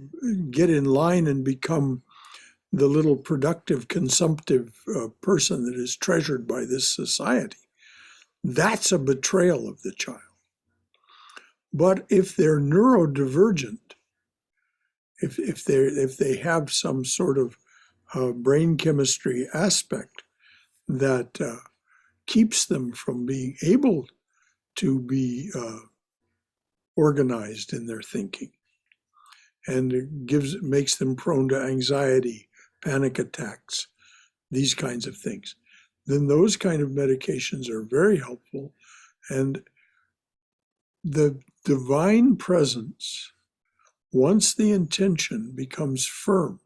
get in line and become the little productive, consumptive person that is treasured by this society, that's a betrayal of the child. But if they're neurodivergent, if they have some sort of brain chemistry aspect that keeps them from being able to be organized in their thinking, and it makes them prone to anxiety, panic attacks, these kinds of things, then those kind of medications are very helpful. And the divine presence, once the intention becomes firm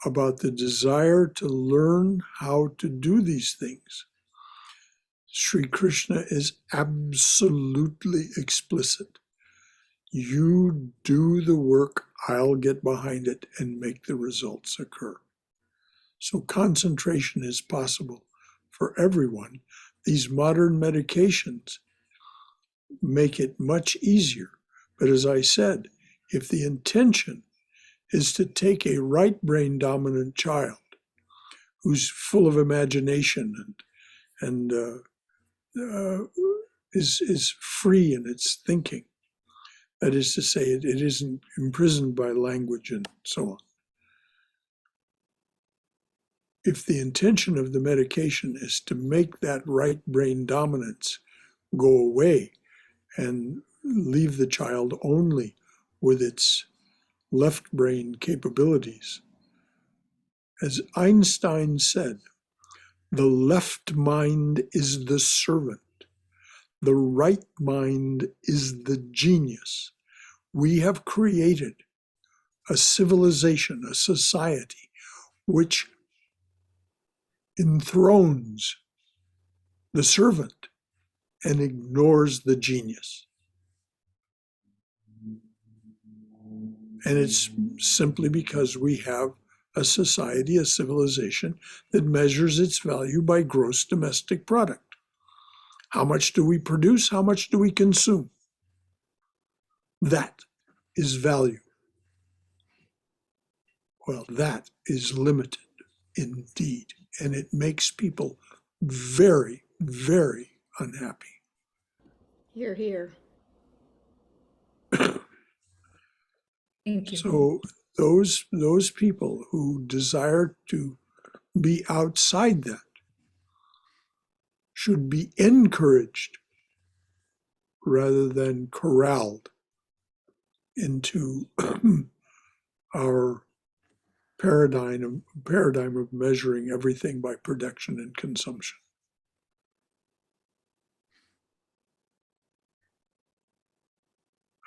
about the desire to learn how to do these things, Sri Krishna is absolutely explicit. You do the work, I'll get behind it and make the results occur. So concentration is possible for everyone. These modern medications make it much easier. But as I said, if the intention is to take a right brain dominant child who's full of imagination and is free in its thinking, that is to say, it isn't imprisoned by language and so on. If the intention of the medication is to make that right brain dominance go away and leave the child only with its left brain capabilities, as Einstein said, the left mind is the servant. The right mind is the genius. We have created a civilization, a society, which enthrones the servant and ignores the genius. And it's simply because we have a society, a civilization that measures its value by gross domestic product. How much do we produce? How much do we consume? That is value. Well, that is limited indeed, and it makes people very, very unhappy. Hear, hear. Thank you. So those people who desire to be outside that should be encouraged rather than corralled into our paradigm of measuring everything by production and consumption.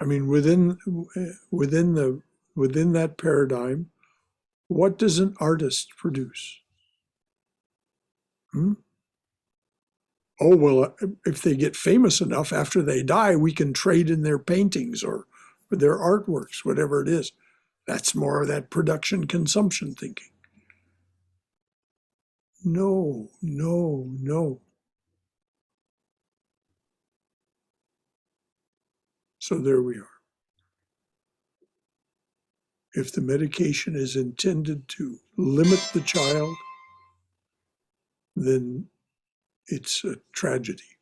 I mean, within that paradigm, what does an artist produce? Oh, well, if they get famous enough after they die, we can trade in their paintings or their artworks, whatever it is. That's more of that production consumption thinking. No, no, no. So there we are. If the medication is intended to limit the child, then it's a tragedy.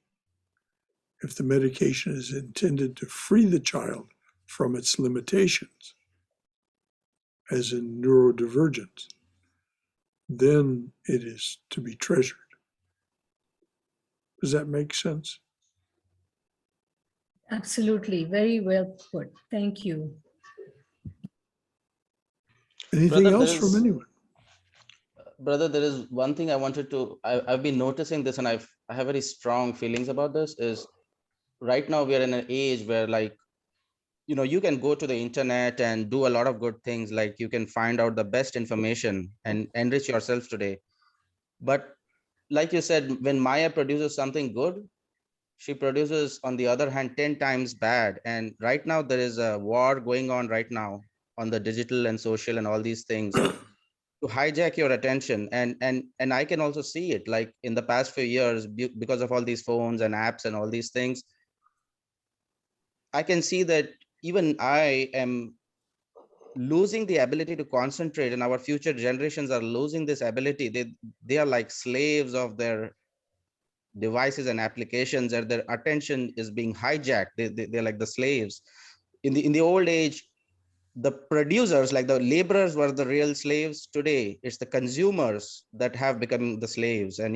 If the medication is intended to free the child from its limitations, as in neurodivergence, then it is to be treasured. Does that make sense? Absolutely. Very well put. Thank you. Anything Brother, else from anyone? Brother, there is one thing I wanted to, I've been noticing this, and I have very strong feelings about this, is right now we are in an age where, like, you can go to the internet and do a lot of good things. Like, you can find out the best information and enrich yourself today. But like you said, when Maya produces something good, she produces, on the other hand, 10 times bad. And right now there is a war going on right now on the digital and social and all these things to hijack your attention. And I can also see it, like, in the past few years, because of all these phones and apps and all these things, I can see that even I am losing the ability to concentrate, and our future generations are losing this ability. They are like slaves of their devices and applications, and their attention is being hijacked. They're like the slaves. In the old age, the producers, like the laborers, were the real slaves. Today it's the consumers that have become the slaves. And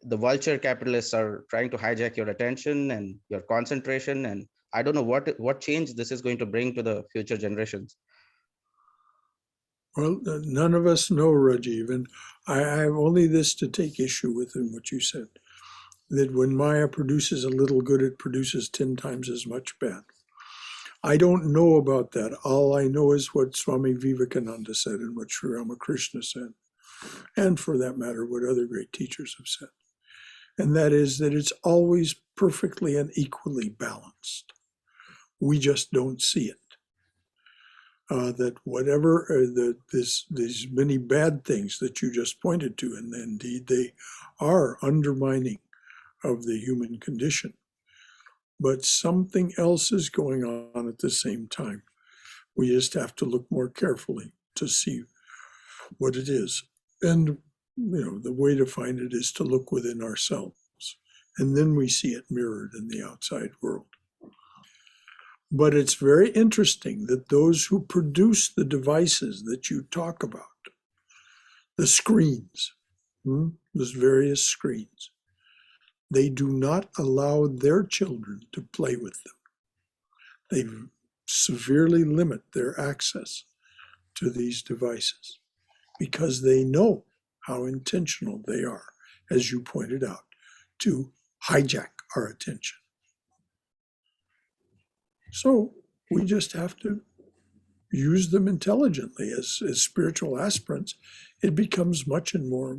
the vulture capitalists are trying to hijack your attention and your concentration. And I don't know what change this is going to bring to the future generations. Well, none of us know, Rajiv, and I have only this to take issue with in what you said, that when Maya produces a little good, it produces 10 times as much bad. I don't know about that. All I know is what Swami Vivekananda said and what Sri Ramakrishna said, and for that matter, what other great teachers have said. And that is that it's always perfectly and equally balanced. We just don't see it. That whatever these many bad things that you just pointed to, and indeed they are undermining of the human condition, but something else is going on at the same time. We just have to look more carefully to see what it is. And the way to find it is to look within ourselves, and then we see it mirrored in the outside world. But it's very interesting that those who produce the devices that you talk about, the screens, those various screens, they do not allow their children to play with them. They severely limit their access to these devices because they know how intentional they are, as you pointed out, to hijack our attention. So we just have to use them intelligently as spiritual aspirants. It becomes much more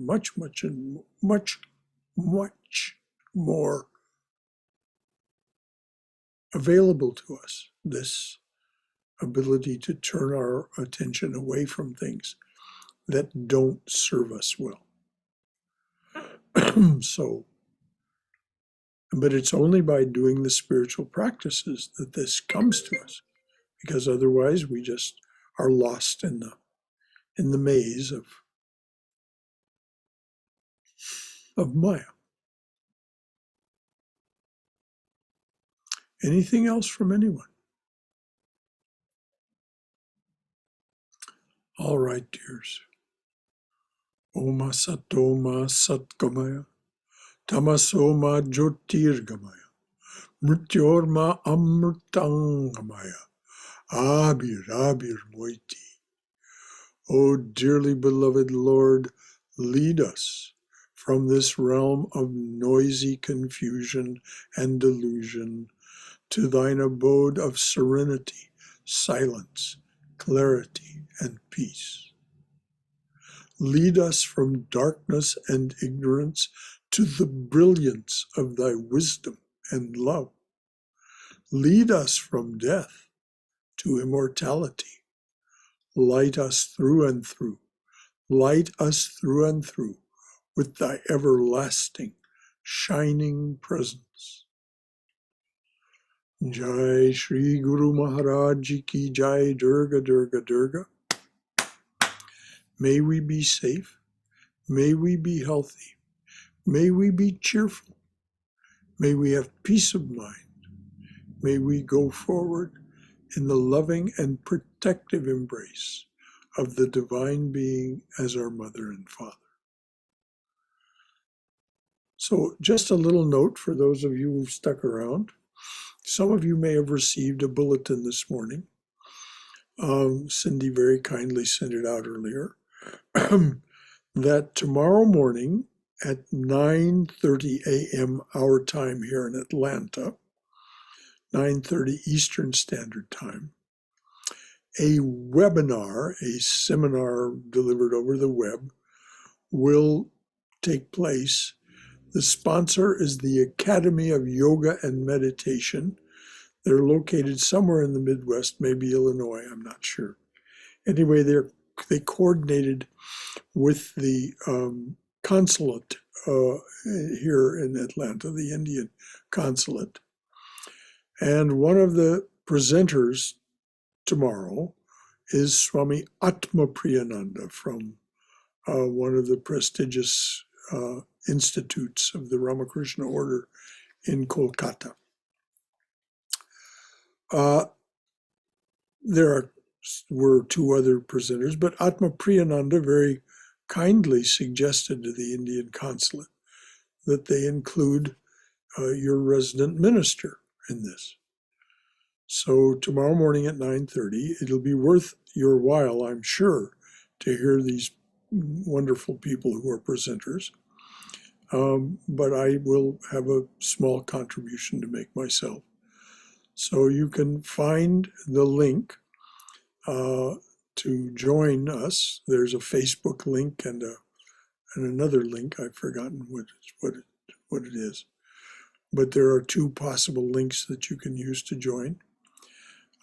available to us, this ability to turn our attention away from things that don't serve us well. But it's only by doing the spiritual practices that this comes to us, because otherwise we just are lost in the maze of Maya. Anything else from anyone? All right, dears. Oma Satoma Satgamaya, Tamasoma Jyotirgamaya, Mrityorma Amritangamaya, Abir Moiti. O dearly beloved Lord, lead us from this realm of noisy confusion and delusion to thine abode of serenity, silence, clarity, and peace. Lead us from darkness and ignorance to the brilliance of thy wisdom and love. Lead us from death to immortality. Light us through and through. Light us through and through with thy everlasting, shining presence. Jai Shri Guru Maharaj Ji Ki Jai, Durga Durga Durga. May we be safe. May we be healthy. May we be cheerful. May we have peace of mind. May we go forward in the loving and protective embrace of the Divine Being as our Mother and Father. So just a little note for those of you who've stuck around. Some of you may have received a bulletin this morning. Cindy very kindly sent it out earlier. That tomorrow morning at 9:30 a.m. our time here in Atlanta, 9:30 Eastern Standard Time, a webinar, a seminar delivered over the web, will take place. The sponsor is the Academy of Yoga and Meditation. They're located somewhere in the Midwest, maybe Illinois, I'm not sure. Anyway, they coordinated with the consulate here in Atlanta, the Indian consulate. And one of the presenters tomorrow is Swami Atmapriyananda from one of the prestigious institutes of the Ramakrishna order in Kolkata. There were two other presenters, but Atmapriyananda very kindly suggested to the Indian consulate that they include your resident minister in this. So tomorrow morning at 9:30, it'll be worth your while, I'm sure, to hear these wonderful people who are presenters. But I will have a small contribution to make myself. So you can find the link to join us. There's a Facebook link and another link. I've forgotten what it is. But there are two possible links that you can use to join.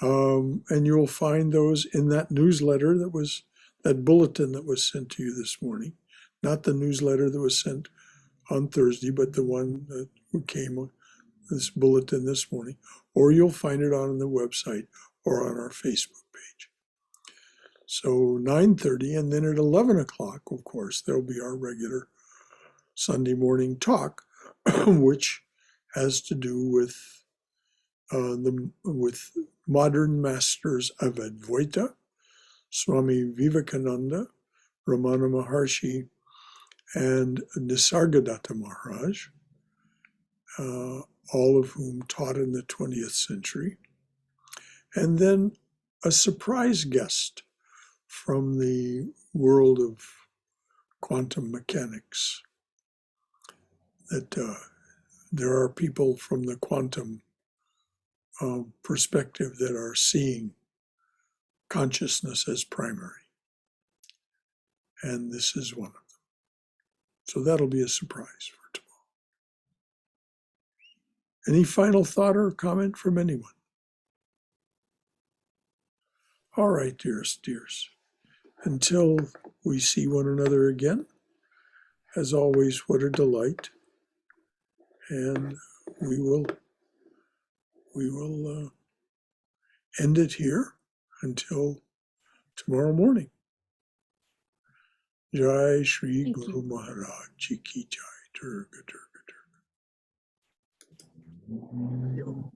And you'll find those in that newsletter that bulletin that was sent to you this morning. Not the newsletter that was sent on Thursday, but the one that came, this bulletin this morning. Or you'll find it on the website or on our Facebook page. So 9:30, and then at 11 o'clock, of course, there'll be our regular Sunday morning talk, which has to do with modern masters of Advaita, Swami Vivekananda, Ramana Maharshi, and Nisargadatta Maharaj, all of whom taught in the 20th century. And then a surprise guest from the world of quantum mechanics, that there are people from the quantum perspective that are seeing consciousness as primary. And this is one of them. So that'll be a surprise for tomorrow. Any final thought or comment from anyone? All right, dearest. Until we see one another again, as always, what a delight. And we will end it here until tomorrow morning. Jai Shri Thank Guru you. Maharaj Ji Ki Jai. Durga Durga Durga. Yo.